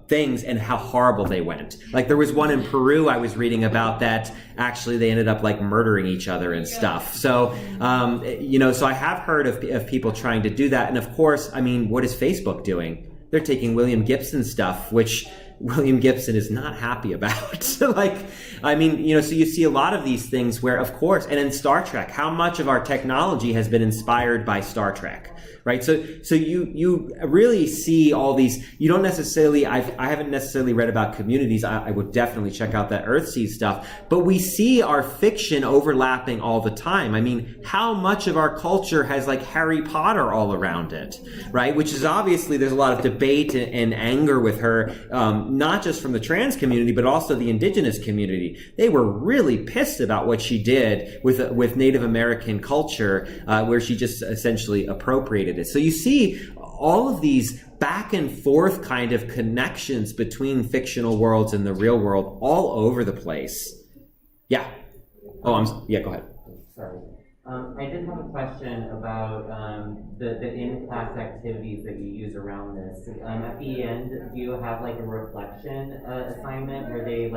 things, and how horrible they went. Like there was one in Peru I was reading about that actually they ended up like murdering each other and stuff. So, so I have heard of people trying to do that. And of course, I mean, what is Facebook doing? They're taking William Gibson stuff, which William Gibson is not happy about. So you see a lot of these things where, of course, and in Star Trek, how much of our technology has been inspired by Star Trek? Right. So you really see all these, you don't necessarily, I haven't necessarily read about communities. I would definitely check out that Earthseed stuff, but we see our fiction overlapping all the time. I mean, how much of our culture has like Harry Potter all around it, right? Which is obviously, there's a lot of debate and anger with her, not just from the trans community, but also the indigenous community. They were really pissed about what she did with Native American culture, where she just essentially appropriated it. So you see all of these back and forth kind of connections between fictional worlds and the real world all over the place. Yeah. Go ahead. Sorry. I did have a question about the in-class activities that you use around this. At the end, do you have like a reflection assignment where they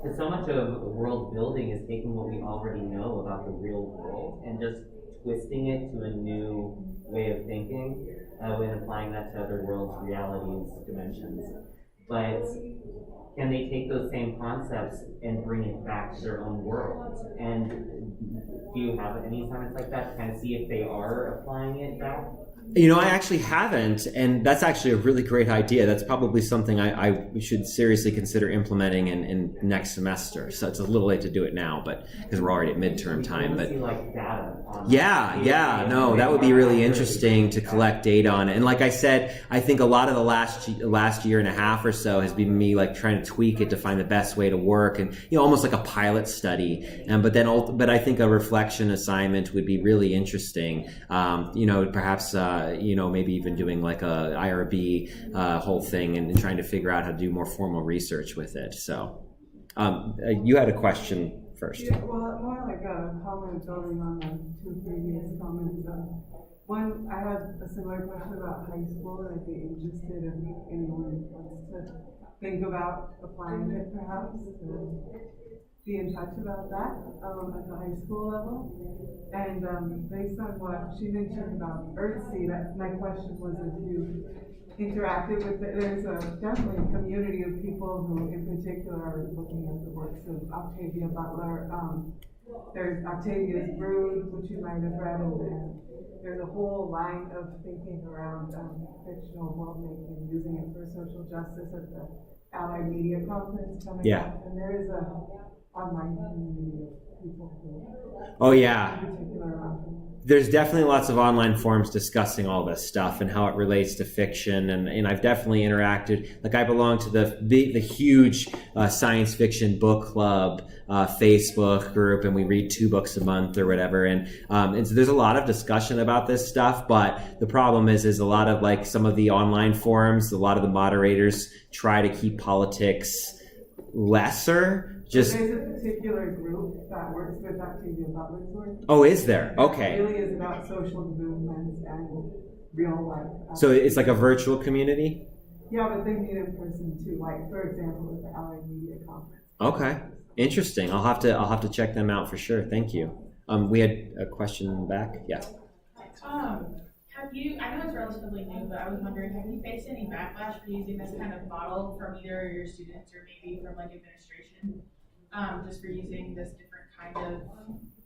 because so much of world building is taking what we already know about the real world and just twisting it to a new way of thinking, and applying that to other worlds, realities, dimensions. But can they take those same concepts and bring it back to their own world? And do you have any assignments like that to kind of see if they are applying it back? I actually haven't, and that's actually a really great idea. That's probably something I should seriously consider implementing in next semester. So it's a little late to do it now, but because we're already at midterm time. But that would be really interesting to collect data on it. And like I said, I think a lot of the last year and a half or so has been me like trying to tweak it to find the best way to work, and almost like a pilot study. But I think a reflection assignment would be really interesting. Perhaps. Maybe even doing like a IRB whole thing and trying to figure out how to do more formal research with it. So, You had a question first. Yeah, well, more like a comment building on the two previous comments. One, I had a similar question about high school, and I'd be interested if anyone wants to think about applying it, perhaps, to be in touch about that at the high school level. And based on what she mentioned about BRESEE, that my question was if you interacted with it. There's definitely a community of people who in particular are looking at the works of Octavia Butler. There's Octavia's Brood, which you might have read, and there's a whole line of thinking around fictional world making, using it for social justice at the Allied Media Conference coming up. And there is a online community of people who in particular There's definitely lots of online forums discussing all this stuff and how it relates to fiction, and I've definitely interacted. Like I belong to the huge science fiction book club Facebook group, and we read 2 books a month or whatever, and so there's a lot of discussion about this stuff. But the problem is a lot of like some of the online forums, a lot of the moderators try to keep politics lesser. Just there's a particular group that works with Octavia Butler's work. Oh, is there? Okay. It really is about social movements and real life. So it's like a virtual community? Yeah, but they meet in person too. Like for example, at the Allied Media Conference. Okay, interesting. I'll have to check them out for sure. Thank you. We had a question in the back. Yeah. Have you? I know it's relatively new, but I was wondering, have you faced any backlash for using this kind of model from either your students or maybe from like administration? Just for using this different kind of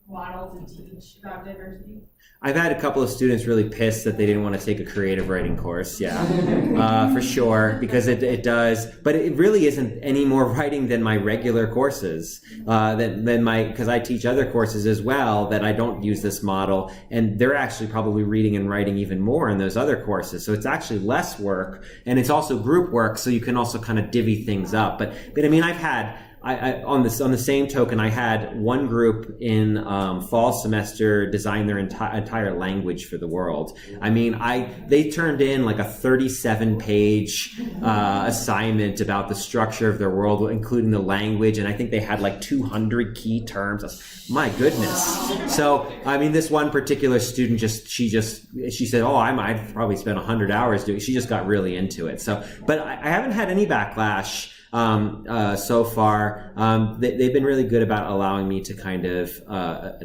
model to teach about diversity? I've had a couple of students really pissed that they didn't want to take a creative writing course. Yeah, for sure, because it does, but it really isn't any more writing than my regular courses. Because I teach other courses as well that I don't use this model, and they're actually probably reading and writing even more in those other courses. So it's actually less work, and it's also group work, so you can also kind of divvy things up. But I mean, I've had. On the same token, I had one group in fall semester design their entire language for the world. I mean, they turned in like a 37-page assignment about the structure of their world, including the language, and I think they had like 200 key terms. My goodness! So, I mean, this one particular student she said, "Oh, I'd probably spend 100 hours doing." She just got really into it. So, but I haven't had any backlash. So far, they've been really good about allowing me to kind of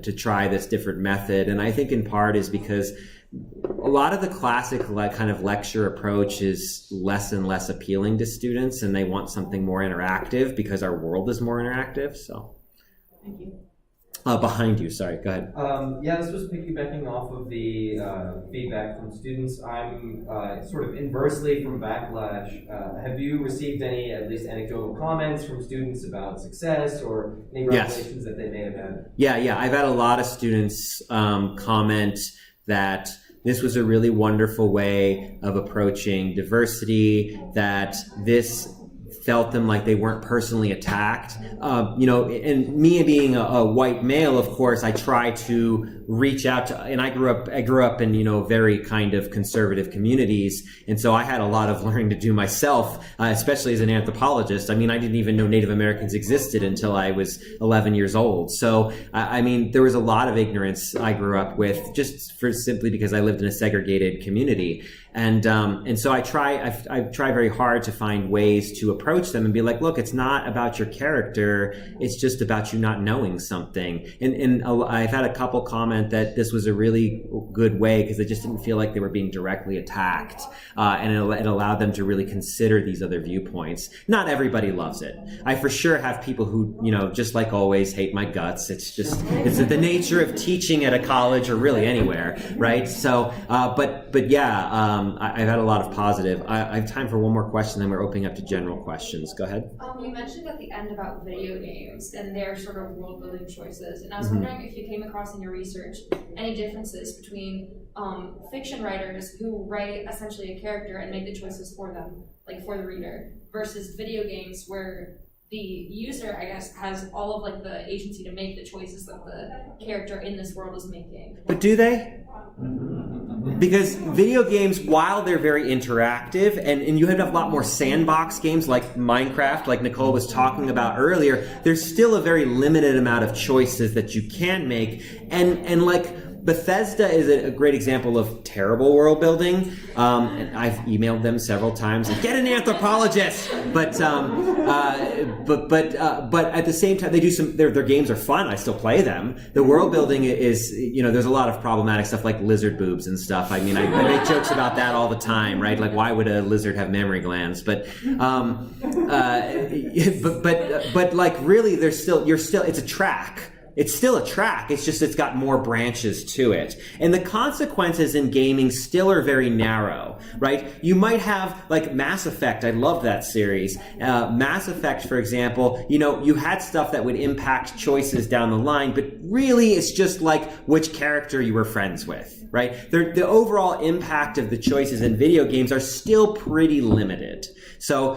to try this different method, and I think in part is because a lot of the classic kind of lecture approach is less and less appealing to students, and they want something more interactive because our world is more interactive. So, thank you. Behind you, sorry, go ahead. Yeah, this was piggybacking off of the feedback from students. I'm sort of inversely from backlash. Have you received any, at least anecdotal comments from students about success or any revelations that they may have had? Yeah, I've had a lot of students comment that this was a really wonderful way of approaching diversity, that this felt them like they weren't personally attacked. And me being a white male, of course, I try to reach out to, and I grew up in, very kind of conservative communities. And so I had a lot of learning to do myself, especially as an anthropologist. I mean, I didn't even know Native Americans existed until I was 11 years old. So, I mean, there was a lot of ignorance I grew up with simply because I lived in a segregated community. And so I try very hard to find ways to approach them and be like, look, it's not about your character. It's just about you not knowing something. And I've had a couple comment that this was a really good way because they just didn't feel like they were being directly attacked. And it allowed them to really consider these other viewpoints. Not everybody loves it. I for sure have people who, just like always, hate my guts. It's the nature of teaching at a college or really anywhere, right? So, but yeah, I've had a lot of positive. I have time for one more question, then we're opening up to general questions. Go ahead. You mentioned at the end about video games and their sort of world building choices, and I was wondering if you came across in your research any differences between fiction writers who write essentially a character and make the choices for them, like for the reader, versus video games where the user, I guess, has all of like the agency to make the choices that the character in this world is making. But do they? because video games, while they're very interactive, and you have a lot more sandbox games like Minecraft, like Nichole was talking about earlier, there's still a very limited amount of choices that you can make, and like Bethesda is a great example of terrible world building, and I've emailed them several times, like, get an anthropologist, but at the same time, they do their games are fun. I still play them. The world building is, there's a lot of problematic stuff like lizard boobs and stuff. I mean, I make jokes about that all the time, right? Like, why would a lizard have mammary glands? But like, really, it's a track. It's still a track, it's just it's got more branches to it. And the consequences in gaming still are very narrow, right? You might have, like, Mass Effect, I love that series. Mass Effect, for example, you had stuff that would impact choices down the line, but really it's just like which character you were friends with, right? The overall impact of the choices in video games are still pretty limited. So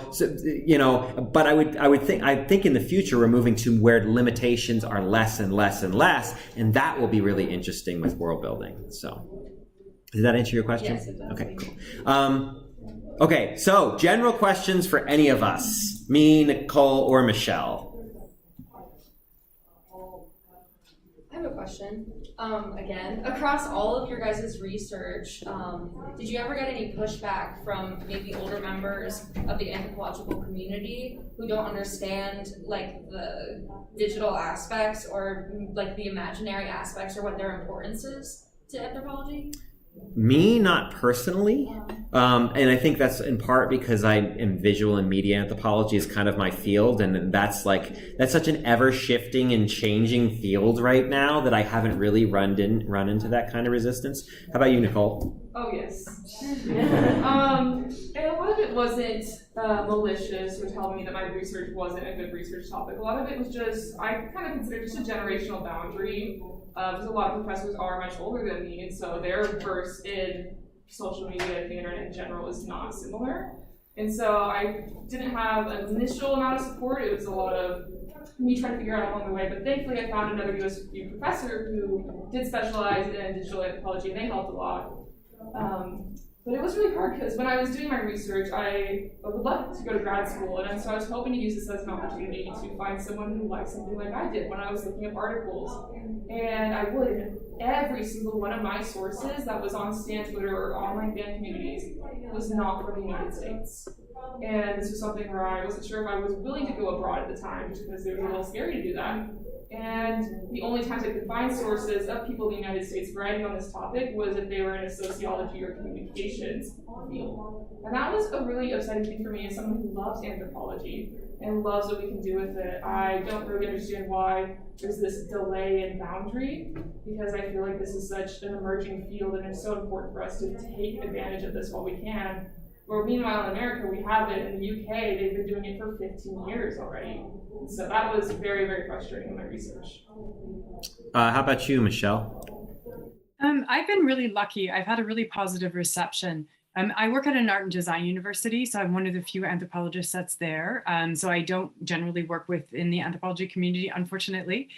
but I think in the future we're moving to where limitations are less and less and less, and that will be really interesting with world building. So, did that answer your question? Yes, it does. Okay, cool. Okay, so general questions for any of us, me, Nichole, or Michelle. I have a question. Again, across all of your guys' research, did you ever get any pushback from maybe older members of the anthropological community who don't understand, like, the digital aspects or, like, the imaginary aspects, or what their importance is to anthropology? Me, not personally. And I think that's in part because I am visual and media anthropology is kind of my field, and that's such an ever-shifting and changing field right now that I haven't really run into that kind of resistance. How about you, Nichole? Oh, yes. And a lot of it wasn't malicious or telling me that my research wasn't a good research topic. A lot of it was just, I kind of consider just a generational boundary. Because a lot of professors are much older than me, and so their verse in social media and the internet in general is not similar. And so I didn't have an initial amount of support. It was a lot of me trying to figure out along the way, but thankfully I found another USU professor who did specialize in digital anthropology, and they helped a lot. But it was really hard because when I was doing my research, I would love to go to grad school, and so I was hoping to use this as an opportunity to find someone who liked something like I did when I was looking up articles. And I would, every single one of my sources that was on Stan Twitter or online fan communities was not from the United States. And this was something where I wasn't sure if I was willing to go abroad at the time, just because it was a little scary to do that. And the only times I could find sources of people in the United States writing on this topic was if they were in a sociology or communications field. And that was a really upsetting thing for me as someone who loves anthropology and loves what we can do with it. I don't really understand why there's this delay and boundary, because I feel like this is such an emerging field and it's so important for us to take advantage of this while we can. Where meanwhile in America, we have it. In the UK, they've been doing it for 15 years already. So that was very, very frustrating in my research. How about you, Michelle? I've been really lucky. I've had a really positive reception. I work at an art and design university, so I'm one of the few anthropologists that's there. So I don't generally work within the anthropology community, unfortunately.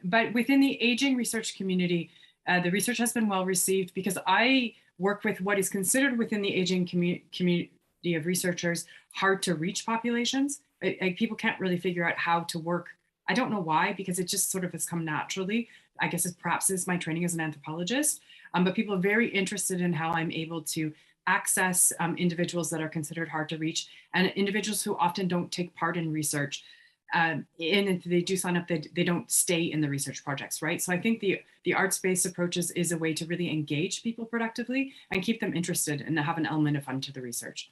But within the aging research community, the research has been well received because I work with what is considered within the aging community of researchers hard to reach populations. People can't really figure out how to work. I don't know why, because it just sort of has come naturally. I guess perhaps it's my training as an anthropologist, but people are very interested in how I'm able to access individuals that are considered hard to reach, and individuals who often don't take part in research. And if they do sign up, they don't stay in the research projects, right? So I think the arts-based approaches is a way to really engage people productively and keep them interested and have an element of fun to the research.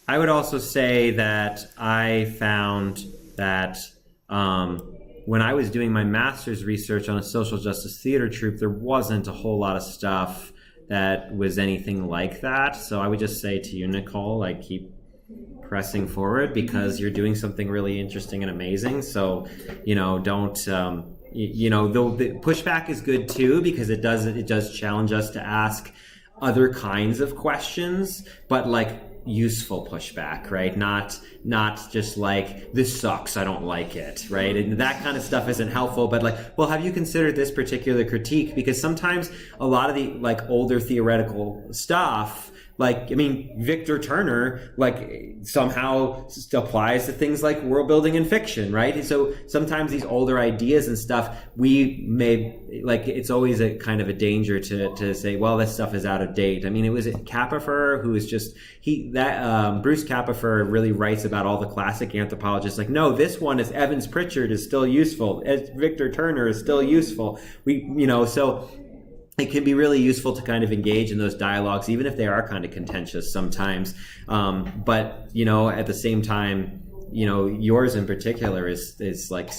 I would also say that I found that when I was doing my master's research on a social justice theater troupe, there wasn't a whole lot of stuff that was anything like that. So I would just say to you, Nichole, like, keep pressing forward because you're doing something really interesting and amazing. So, don't, though the pushback is good too, because it does challenge us to ask other kinds of questions, but like, useful pushback, right? Not just like, this sucks, I don't like it, right? And that kind of stuff isn't helpful, but like, well, have you considered this particular critique? Because sometimes a lot of the like older theoretical stuff, like, I mean, Victor Turner, like, somehow applies to things like world building and fiction, right? And so sometimes these older ideas and stuff, we may, like, it's always a kind of a danger to say, well, this stuff is out of date. I mean, it was Kappefer who is just, Bruce Kappefer really writes about all the classic anthropologists, like, no, this one is Evans Pritchard is still useful. Victor Turner is still useful. So it can be really useful to kind of engage in those dialogues, even if they are kind of contentious sometimes. But, at the same time, yours in particular is like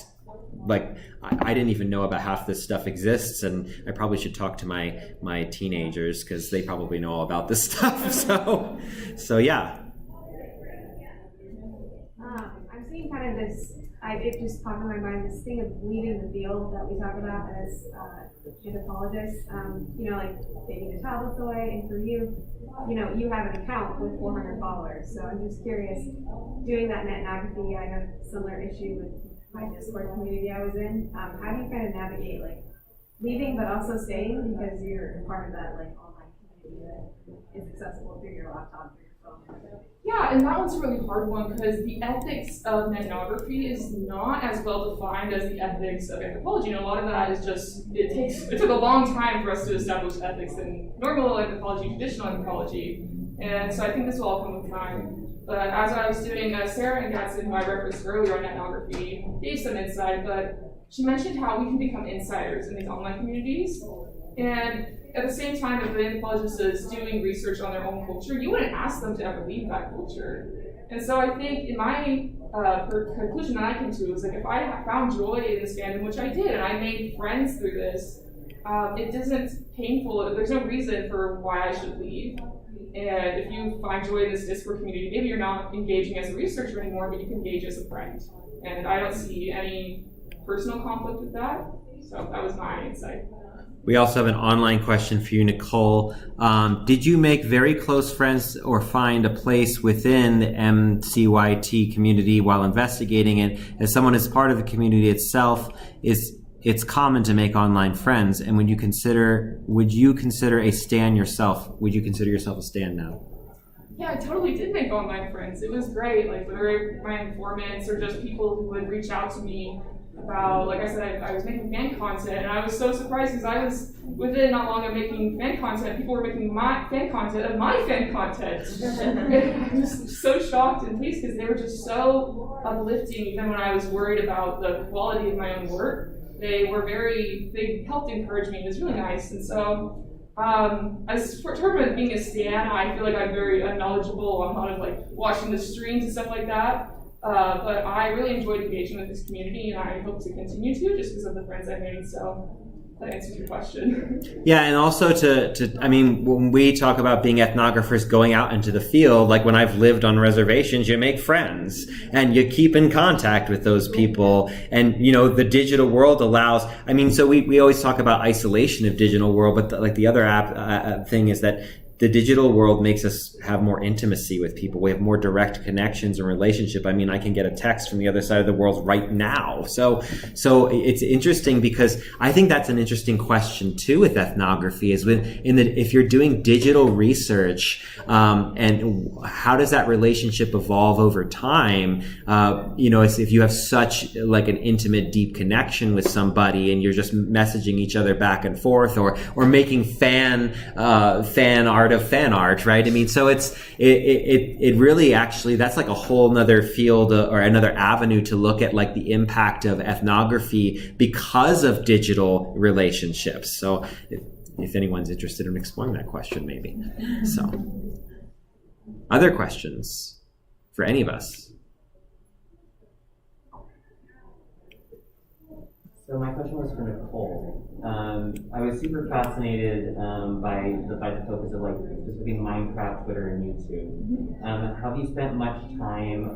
I didn't even know about half this stuff exists, and I probably should talk to my teenagers because they probably know all about this stuff. So yeah. I'm seeing kind of this, it just popped in my mind, this thing of leaving the field that we talk about as anthropologists, like taking the tablets away, and for you, you have an account with 400 followers, so I'm just curious, doing that in ethnography, I had a similar issue with my Discord community I was in. How do you kind of navigate, like, leaving but also staying, because you're part of that, like, online community that is accessible through your laptop, through your phone? Yeah, and that one's a really hard one because the ethics of ethnography is not as well defined as the ethics of anthropology. A lot of that is just, it took a long time for us to establish ethics in normal anthropology, traditional anthropology, and so I think this will all come with time. But as I was doing, Sarah and Gadsden, who I referenced earlier on ethnography, gave some insight, but she mentioned how we can become insiders in these online communities, and at the same time, if an anthropologist is doing research on their own culture, you wouldn't ask them to ever leave that culture. And so I think in my conclusion that I came to was like, if I found joy in this fandom, which I did, and I made friends through this, it isn't painful. There's no reason for why I should leave. And if you find joy in this Discord community, maybe you're not engaging as a researcher anymore, but you can engage as a friend. And I don't see any personal conflict with that. So that was my insight. We also have an online question for you, Nichole. Did you make very close friends or find a place within the MCYT community while investigating it? As someone as part of the community itself, it's common to make online friends. And would you consider a stan yourself? Would you consider yourself a stan now? Yeah, I totally did make online friends. It was great. Like, whether my informants or just people who would reach out to me about, like I said, I was making fan content, and I was so surprised because I was within not long of making fan content. People were making my fan content of my fan content. And I was so shocked and pleased because they were just so uplifting, even when I was worried about the quality of my own work. They helped encourage me. It was really nice. And so, as for term of being a stan, I feel like I'm very knowledgeable on how to like watching the streams and stuff like that. But I really enjoyed engaging with this community, and I hope to continue to, just because of the friends I made. So that answers your question. Yeah, and also I mean, when we talk about being ethnographers going out into the field, like when I've lived on reservations, you make friends and you keep in contact with those people. And, the digital world allows, I mean, so we always talk about isolation of digital world, but the other thing is that the digital world makes us have more intimacy with people. We have more direct connections and relationship. I mean, I can get a text from the other side of the world right now. So it's interesting because I think that's an interesting question too with ethnography is if you're doing digital research, and how does that relationship evolve over time? If you have such like an intimate, deep connection with somebody and you're just messaging each other back and forth or making fan art of fan art, right? I mean, so it really actually, that's like a whole nother field or another avenue to look at like the impact of ethnography because of digital relationships. So if anyone's interested in exploring that question, maybe. So other questions for any of us? So my question was for Nichole. I was super fascinated by the focus of like specifically Minecraft, Twitter, and YouTube. Have you spent much time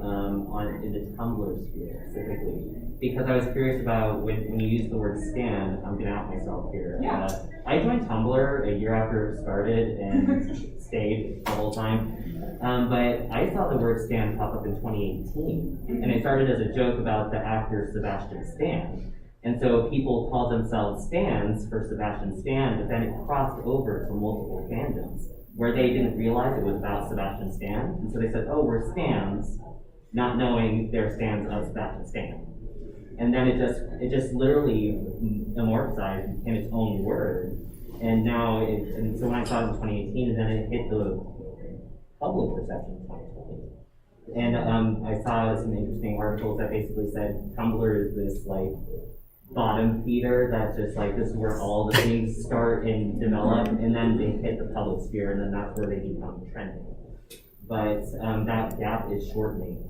in the Tumblr sphere specifically? Because I was curious about when you use the word stand. I'm gonna out myself here. Yeah. I joined Tumblr a year after it started and stayed the whole time. But I saw the word Stan pop up in 2018, and it started as a joke about the actor Sebastian Stan. And so people called themselves Stans for Sebastian Stan, but then it crossed over to multiple fandoms where they didn't realize it was about Sebastian Stan. And so they said, oh, we're Stans, not knowing they're Stans of Sebastian Stan. And then it just literally amorphized, became its own word. And now, and so when I saw it in 2018, and then it hit the public perception in 2020. And I saw some interesting articles that basically said Tumblr is this like bottom feeder that's just like this is where all the things start and develop, and then they hit the public sphere, and then that's where they become trending. But that gap is shortening,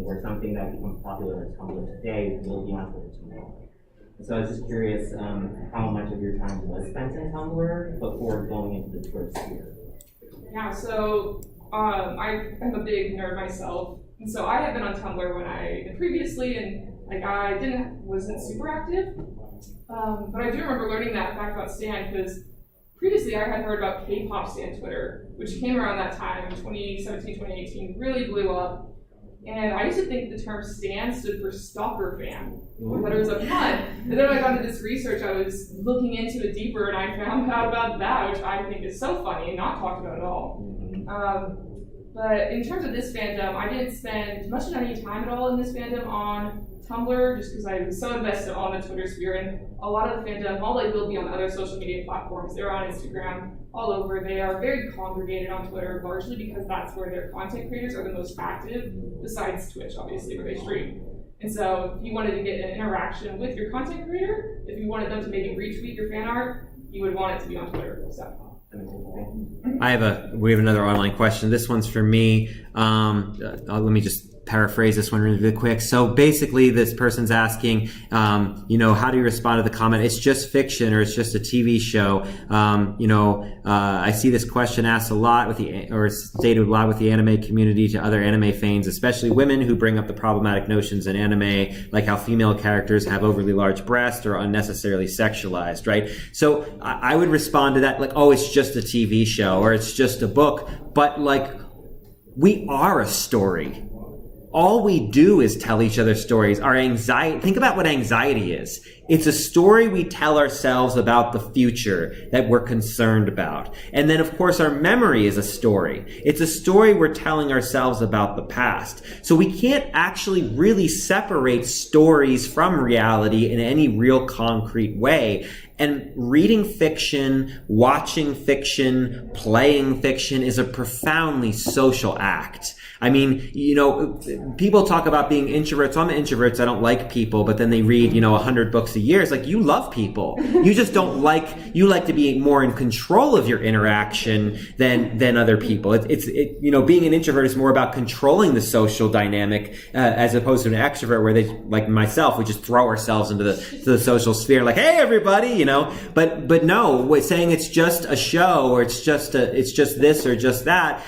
where something that becomes popular on Tumblr today will be on Twitter tomorrow. So I was just curious how much of your time was spent in Tumblr before going into the Twitter sphere. Yeah, so I am a big nerd myself, and so I have been on Tumblr previously, and like wasn't super active, but I do remember learning that fact about Stan because previously I had heard about K-pop Stan Twitter, which came around that time, 2017, 2018, really blew up. And I used to think the term Stan stood for stalker fan. I thought it was a pun. And then when I got into this research, I was looking into it deeper, and I found out about that, which I think is so funny and not talked about at all. But in terms of this fandom, I didn't spend much of any time at all in this fandom on Tumblr, just because I was so invested on the Twitter sphere, and a lot of the fandom, all they will be on other social media platforms. They're on Instagram, all over. They are very congregated on Twitter, largely because that's where their content creators are the most active, besides Twitch, obviously, where they stream. And so if you wanted to get an interaction with your content creator, if you wanted them to maybe retweet your fan art, you would want it to be on Twitter. So. We have another online question. This one's for me. Let me just paraphrase this one really quick. So basically this person's asking, how do you respond to the comment, it's just fiction or it's just a TV show? I see this question asked a lot stated a lot with the anime community to other anime fans, especially women who bring up the problematic notions in anime, like how female characters have overly large breasts or unnecessarily sexualized, right? So I would respond to that like, oh, it's just a TV show or it's just a book, but like, we are a story. All we do is tell each other stories. Our anxiety, think about what anxiety is. It's a story we tell ourselves about the future that we're concerned about. And then, of course, our memory is a story. It's a story we're telling ourselves about the past. So we can't actually really separate stories from reality in any real concrete way. And reading fiction, watching fiction, playing fiction is a profoundly social act. I mean, people talk about being introverts. I'm an introvert, so I don't like people, but then they read, 100 books a year. It's like, you love people. You just don't you like to be more in control of your interaction than other people. Being an introvert is more about controlling the social dynamic, as opposed to an extrovert where they, like myself, we just throw ourselves into the social sphere, like, hey, everybody, but no, saying it's just a show or it's just this or just that,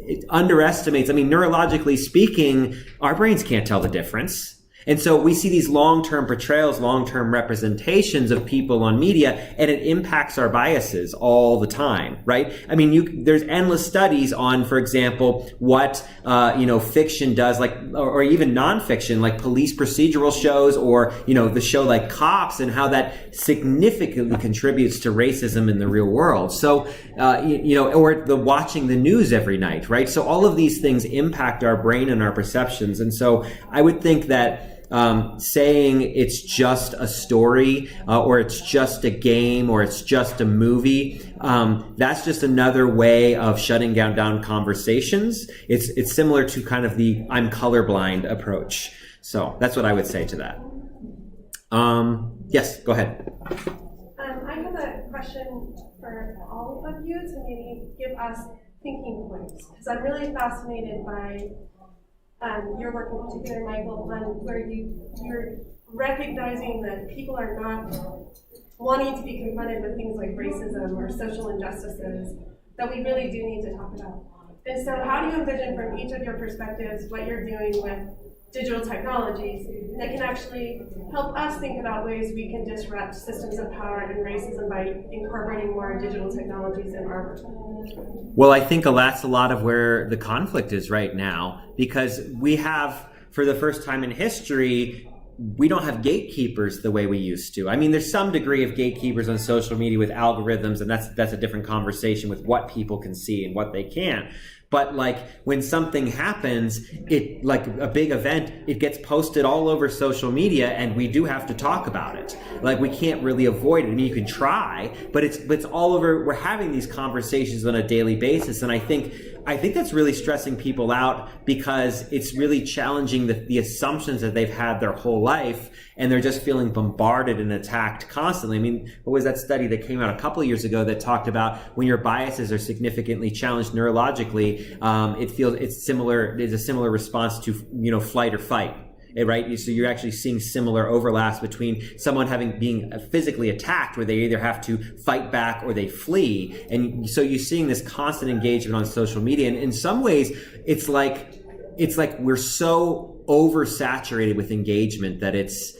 it underestimates. I mean, neurologically speaking, our brains can't tell the difference. And so we see these long-term portrayals, long-term representations of people on media, and it impacts our biases all the time, right? I mean, there's endless studies on, for example, what, fiction does, like, or even nonfiction, like police procedural shows, or, the show like Cops, and how that significantly contributes to racism in the real world. So, or watching the news every night, right? So all of these things impact our brain and our perceptions. And so I would think that saying it's just a story, or it's just a game, or it's just a movie, that's just another way of shutting down conversations. It's similar to kind of the I'm colorblind approach. So that's what I would say to that. Yes, go ahead. I have a question for all of you to maybe give us thinking points, because I'm really fascinated by your work in particular, Michael, on where you're recognizing that people are not wanting to be confronted with things like racism or social injustices that we really do need to talk about. And so how do you envision from each of your perspectives what you're doing with digital technologies that can actually help us think about ways we can disrupt systems of power and racism by incorporating more digital technologies in our work? Well, I think that's a lot of where the conflict is right now, because we have, for the first time in history, we don't have gatekeepers the way we used to. I mean, there's some degree of gatekeepers on social media with algorithms, and that's a different conversation with what people can see and what they can't. But like when something happens, it like a big event, it gets posted all over social media, and we do have to talk about it. Like we can't really avoid it. I mean, you can try, but it's all over. We're having these conversations on a daily basis, and I think that's really stressing people out, because it's really challenging the assumptions that they've had their whole life, and they're just feeling bombarded and attacked constantly. I mean, what was that study that came out a couple of years ago that talked about when your biases are significantly challenged neurologically, it's a similar response to flight or fight. Right, so you're actually seeing similar overlaps between someone being physically attacked, where they either have to fight back or they flee, and so you're seeing this constant engagement on social media. And in some ways, it's like we're so oversaturated with engagement that it's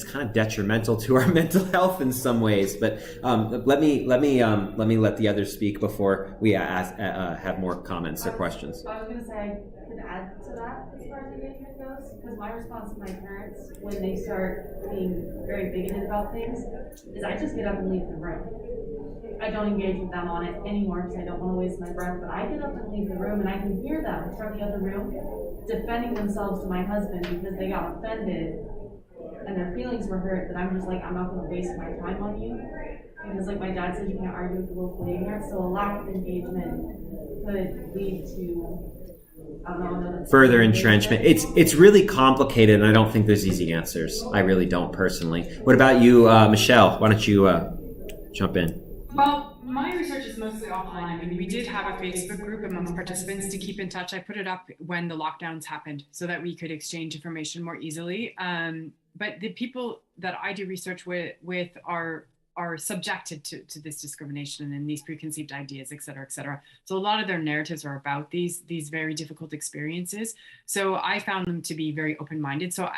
kind of detrimental to our mental health in some ways. But let me let the others speak before we have more comments or questions. I was going to say I could add to that as far as engagement goes, because my response to my parents when they start being very bigoted about things is I just get up and leave the room. I don't engage with them on it anymore because I don't want to waste my breath, but I get up and leave the room, and I can hear them from the other room defending themselves to my husband because they got offended and their feelings were hurt, that I'm just like, I'm not going to waste my time on you. Because like my dad said, you can't argue with the willful ignorant, so a lack of engagement could lead to further entrenchment. It's really complicated, and I don't think there's easy answers. I really don't personally. What about you, Michelle? Why don't you jump in? Well, my research is mostly offline. I mean, we did have a Facebook group among participants to keep in touch. I put it up when the lockdowns happened so that we could exchange information more easily. But the people that I do research with are subjected to this discrimination and these preconceived ideas, et cetera, et cetera. So a lot of their narratives are about these very difficult experiences. So I found them to be very open-minded. So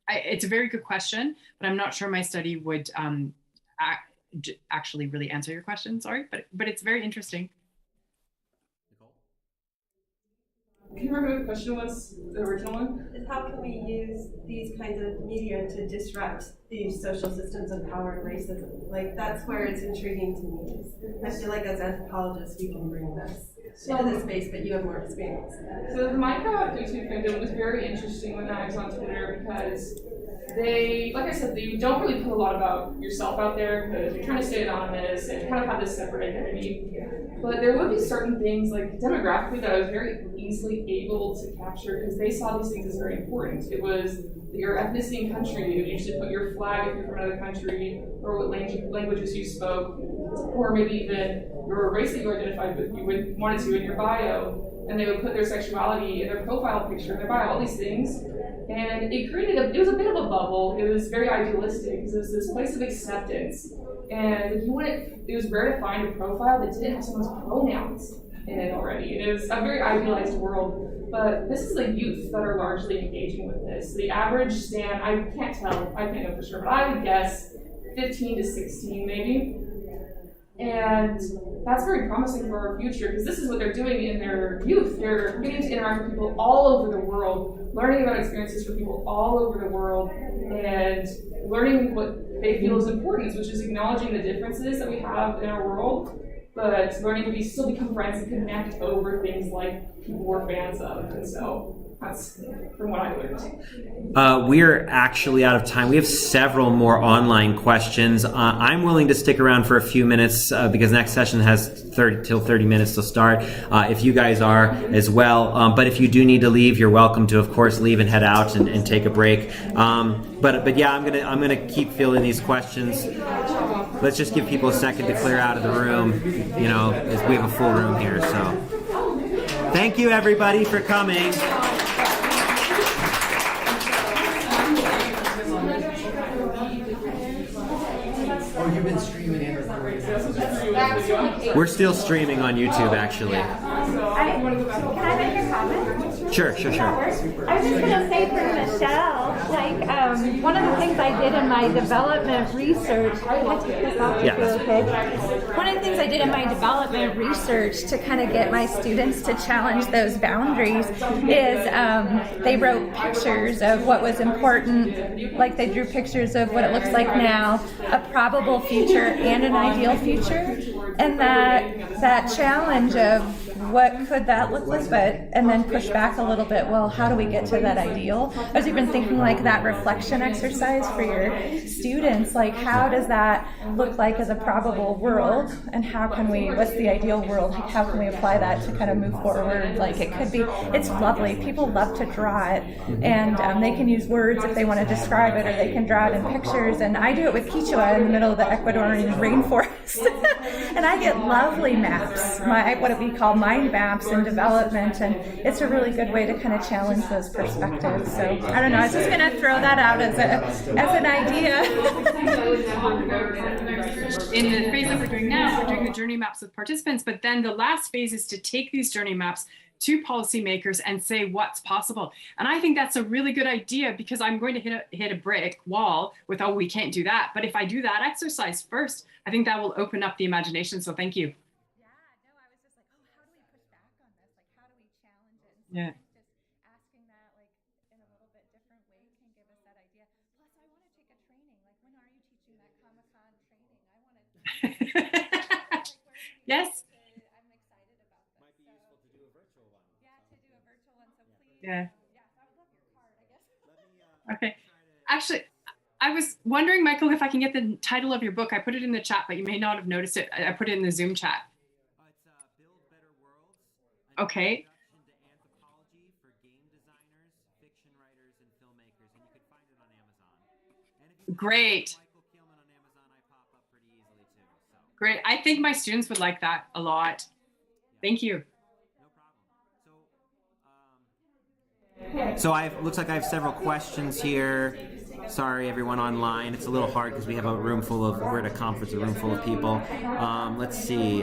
it's a very good question, but I'm not sure my study would actually really answer your question, sorry, but it's very interesting. Can you remember what the question was, the original one? Is how can we use these kinds of media to disrupt these social systems of power and racism? Like, that's where it's intriguing to me. I feel like as anthropologists, we can bring this into this space, but you have more experience. So the Minecraft YouTube fandom was very interesting when I was on Twitter, because they, like I said, they don't really put a lot about yourself out there because you're trying to stay anonymous and kind of have this separate identity. But there would be certain things, like demographically, that I was very easily able to capture because they saw these things as very important. It was your ethnicity and country. You usually put your flag if you're from another country, or what languages you spoke, or maybe even your race that you identified with, you wanted to in your bio. And they would put their sexuality in their profile picture, in their bio, all these things. And it was a bit of a bubble. It was very idealistic because it was this place of acceptance. And it was rare to find a profile that didn't have someone's pronouns in it already. And it was a very idealized world. But this is the youth that are largely engaging with this. The average stan, I can't know for sure, but I would guess 15 to 16 maybe. And that's very promising for our future, because this is what they're doing in their youth. They're getting to interact with people all over the world, learning about experiences from people all over the world, and learning what they feel is important, which is acknowledging the differences that we have in our world, but learning to still become friends and connect over things like people we're fans of. And so that's from what I learned. We're actually out of time. We have several more online questions. I'm willing to stick around for a few minutes because next session has 30 minutes to start. If you guys are as well, but if you do need to leave, you're welcome to, of course, leave and head out and take a break. But yeah, I'm gonna keep filling these questions. Let's just give people a second to clear out of the room. As we have a full room here. So, thank you everybody for coming. We're still streaming on YouTube, actually. Can I make a comment? Sure. I was just gonna say for Michelle, like one of the things I did in my development research. One of the things I did in my development research to kind of get my students to challenge those boundaries is they wrote pictures of what was important, like they drew pictures of what it looks like now, a probable future and an ideal future, and that challenge of what could that look like, and then push back a little bit, well, how do we get to that ideal? I was even thinking like that reflection exercise for your students, like how does that look like as a probable world, and what's the ideal world, how can we apply that to kind of move forward? Like it's lovely, people love to draw it, and they can use words if they want to describe it, or they can draw it in pictures, and I do it with Quechua in the middle of the Ecuadorian rainforest, and I get lovely maps, what we call mind maps in development, and it's a really good way to kind of challenge those perspectives. So I don't know, I was just going to throw that out as an idea. In the phase that we're doing now, we're doing the journey maps with participants, but then the last phase is to take these journey maps to policymakers and say what's possible. And I think that's a really good idea, because I'm going to hit a brick wall with, oh, we can't do that. But if I do that exercise first, I think that will open up the imagination. So thank you. Yeah. Just asking that like in a little bit different way can give us that idea. Plus, I want to take a training. Like, when are you teaching that Comic-Con training? I want to. Yes. I'm excited about this. Might be useful to do a virtual one. Yeah, to do a virtual one. So please. Yeah. Yeah, I would love your card, I guess. Okay. Actually, I was wondering, Michael, if I can get the title of your book. I put it in the chat, but you may not have noticed it. I put it in the Zoom chat. It's Build Better Worlds. Okay. Anthropology for game designers, fiction writers, and filmmakers, and you can find it on Amazon. And if you Great. Michael Kilman on Amazon, I pop up pretty easily too. So. Great. I think my students would like that a lot. Thank you. No problem. So looks like I have several questions here. Sorry, everyone online. It's a little hard because we're at a conference, a room full of people. Let's see.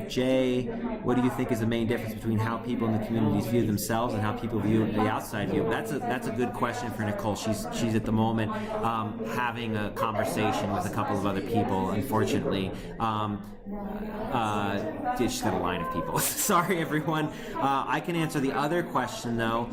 Jay, what do you think is the main difference between how people in the communities view themselves and how people view the outside view? That's a good question for Nichole. She's at the moment having a conversation with a couple of other people, unfortunately. She's got a line of people. Sorry, everyone. I can answer the other question, though.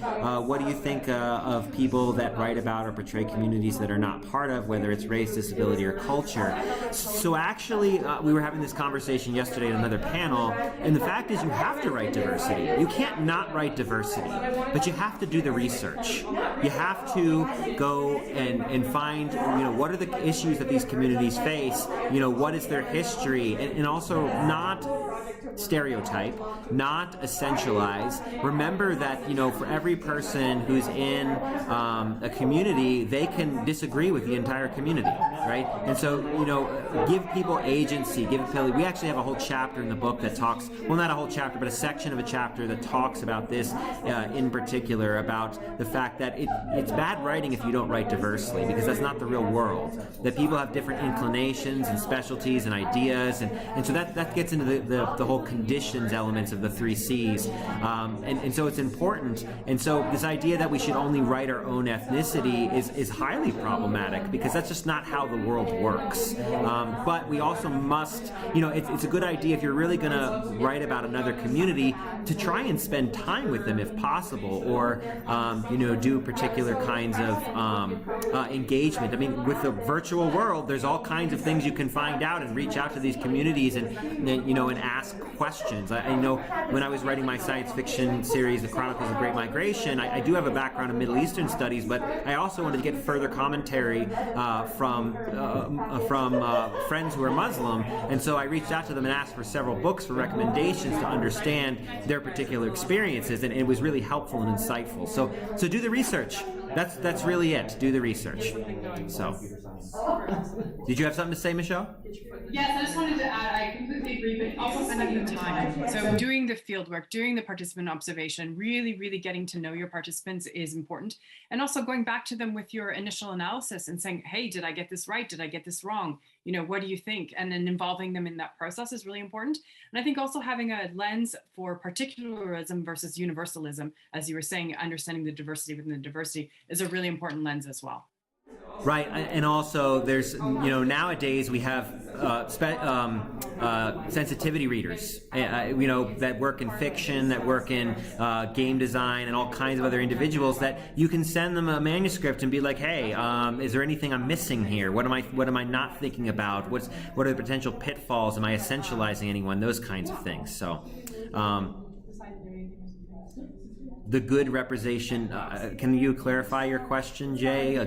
What do you think of people that write about or portray communities that are not part of, whether it's race, disability, or culture? So actually, we were having this conversation yesterday at another panel, and the fact is you have to write diversity. You can't not write diversity, but you have to do the research. You have to go and find, what are the issues that these communities face, what is their history, and also not stereotype, not essentialize. Remember that, for every person who's in a community, they can disagree with the entire community, right? And so, give people agency, we actually have a whole chapter in the book that talks, well, not a whole chapter, but a section of a chapter that talks about this in particular, about the fact that it's bad writing if you don't write diversely, because that's not the real world. That people have different inclinations and specialties and ideas, and so that gets into the whole conditions elements of the 3 C's. And so it's important. And so this idea that we should only write our own ethnicity is highly problematic, because that's just not how the world works. But we also must, it's a good idea if you're really going to write about another community to try and spend time with them if possible, or, do particular kinds of engagement. I mean, with the virtual world, there's all kinds of things you can find out and reach out to these communities and ask questions. I know when I was writing my science fiction series, The Chronicles of Great Migration, I do have a background in Middle Eastern studies, but I also wanted to get further commentary from friends who are Muslim, and so I reached out to them and asked for several books for recommendations to understand their particular experiences, and it was really helpful and insightful. So do the research. That's really it. Do the research. So, did you have something to say, Michelle? Yes, I just wanted to add, I completely agree, but also spending the time. So doing the field work, doing the participant observation, really, really getting to know your participants is important. And also going back to them with your initial analysis and saying, hey, did I get this right? right? Did I get this wrong? You know, what do you think? And then involving them in that process is really important. And I think also having a lens for particularism versus universalism, as you were saying, understanding the diversity within the diversity is a really important lens as well. Right, and also there's, nowadays we have sensitivity readers, that work in fiction, that work in game design, and all kinds of other individuals that you can send them a manuscript and be like, hey, is there anything I'm missing here? What am I not thinking about? What are the potential pitfalls? Am I essentializing anyone? Those kinds of things. So. The good representation. Can you clarify your question, Jay?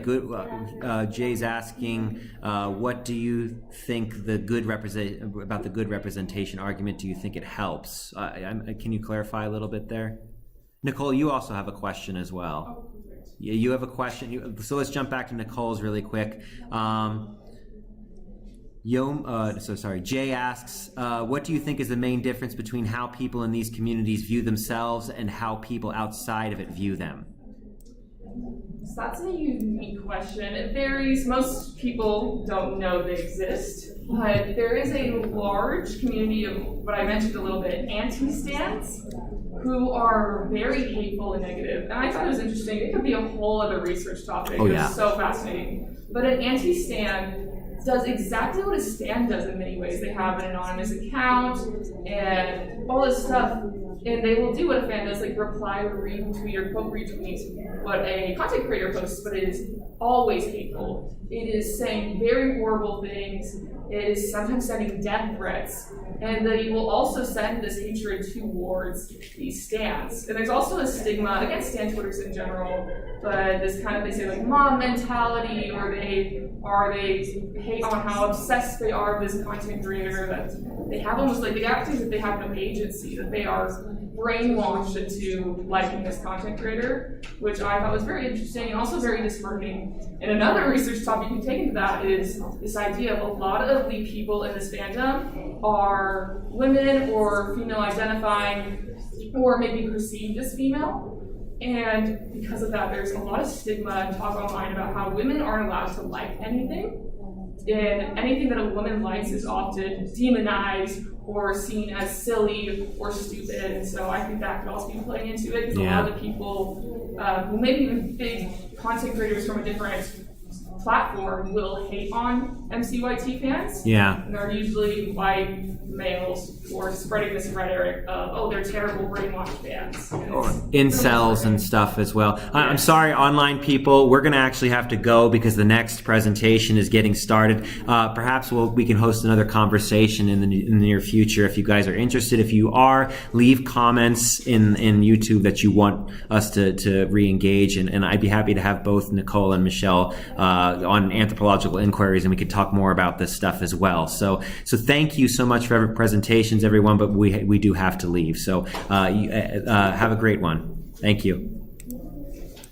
Jay's asking, what do you think about the good representation argument? Do you think it helps? Can you clarify a little bit there? Nichole, you also have a question as well. You have a question. So let's jump back to Nicole's really quick. Jay asks, what do you think is the main difference between how people in these communities view themselves and how people outside of it view them? So that's a unique question. It varies. Most people don't know they exist, but there is a large community of what I mentioned a little bit, anti-stans, who are very hateful and negative. And I thought it was interesting. It could be a whole other research topic. Oh, yeah. It's so fascinating. But an anti-stan does exactly what a stan does in many ways. They have an anonymous account and all this stuff, and they will do what a fan does, like reply or retweet or quote retweet what a content creator posts, but it is always hateful. It is saying very horrible things. It is sometimes sending death threats, and they will also send this hatred towards these stans. And there's also a stigma against stan Twitters in general, but this kind of, they say like mom mentality, or they hate on how obsessed they are with this content creator, that they have almost like they act as if they have no agency, that they are brainwashed into liking this content creator, which I thought was very interesting and also very disheartening. And another research topic you can take into that is this idea of a lot of the people in this fandom are women or female identifying or maybe perceived as female. And because of that, there's a lot of stigma and talk online about how women aren't allowed to like anything. And anything that a woman likes is often demonized or seen as silly or stupid. And so I think that could also be playing into it, because a lot of the people who maybe even big content creators from a different platform will hate on MCYT fans. Yeah. And they're usually white males who are spreading this rhetoric of, oh, they're terrible brainwashed fans. Or incels and stuff as well. I'm sorry, online people, we're going to actually have to go because the next presentation is getting started. Perhaps we can host another conversation in the near future if you guys are interested. If you are, leave comments in YouTube that you want us to re-engage, and I'd be happy to have both Nichole and Michelle on anthropological inquiries, and we could talk more about this stuff as well. So thank you so much for every presentations, everyone, but we do have to leave. So have a great one. Thank you.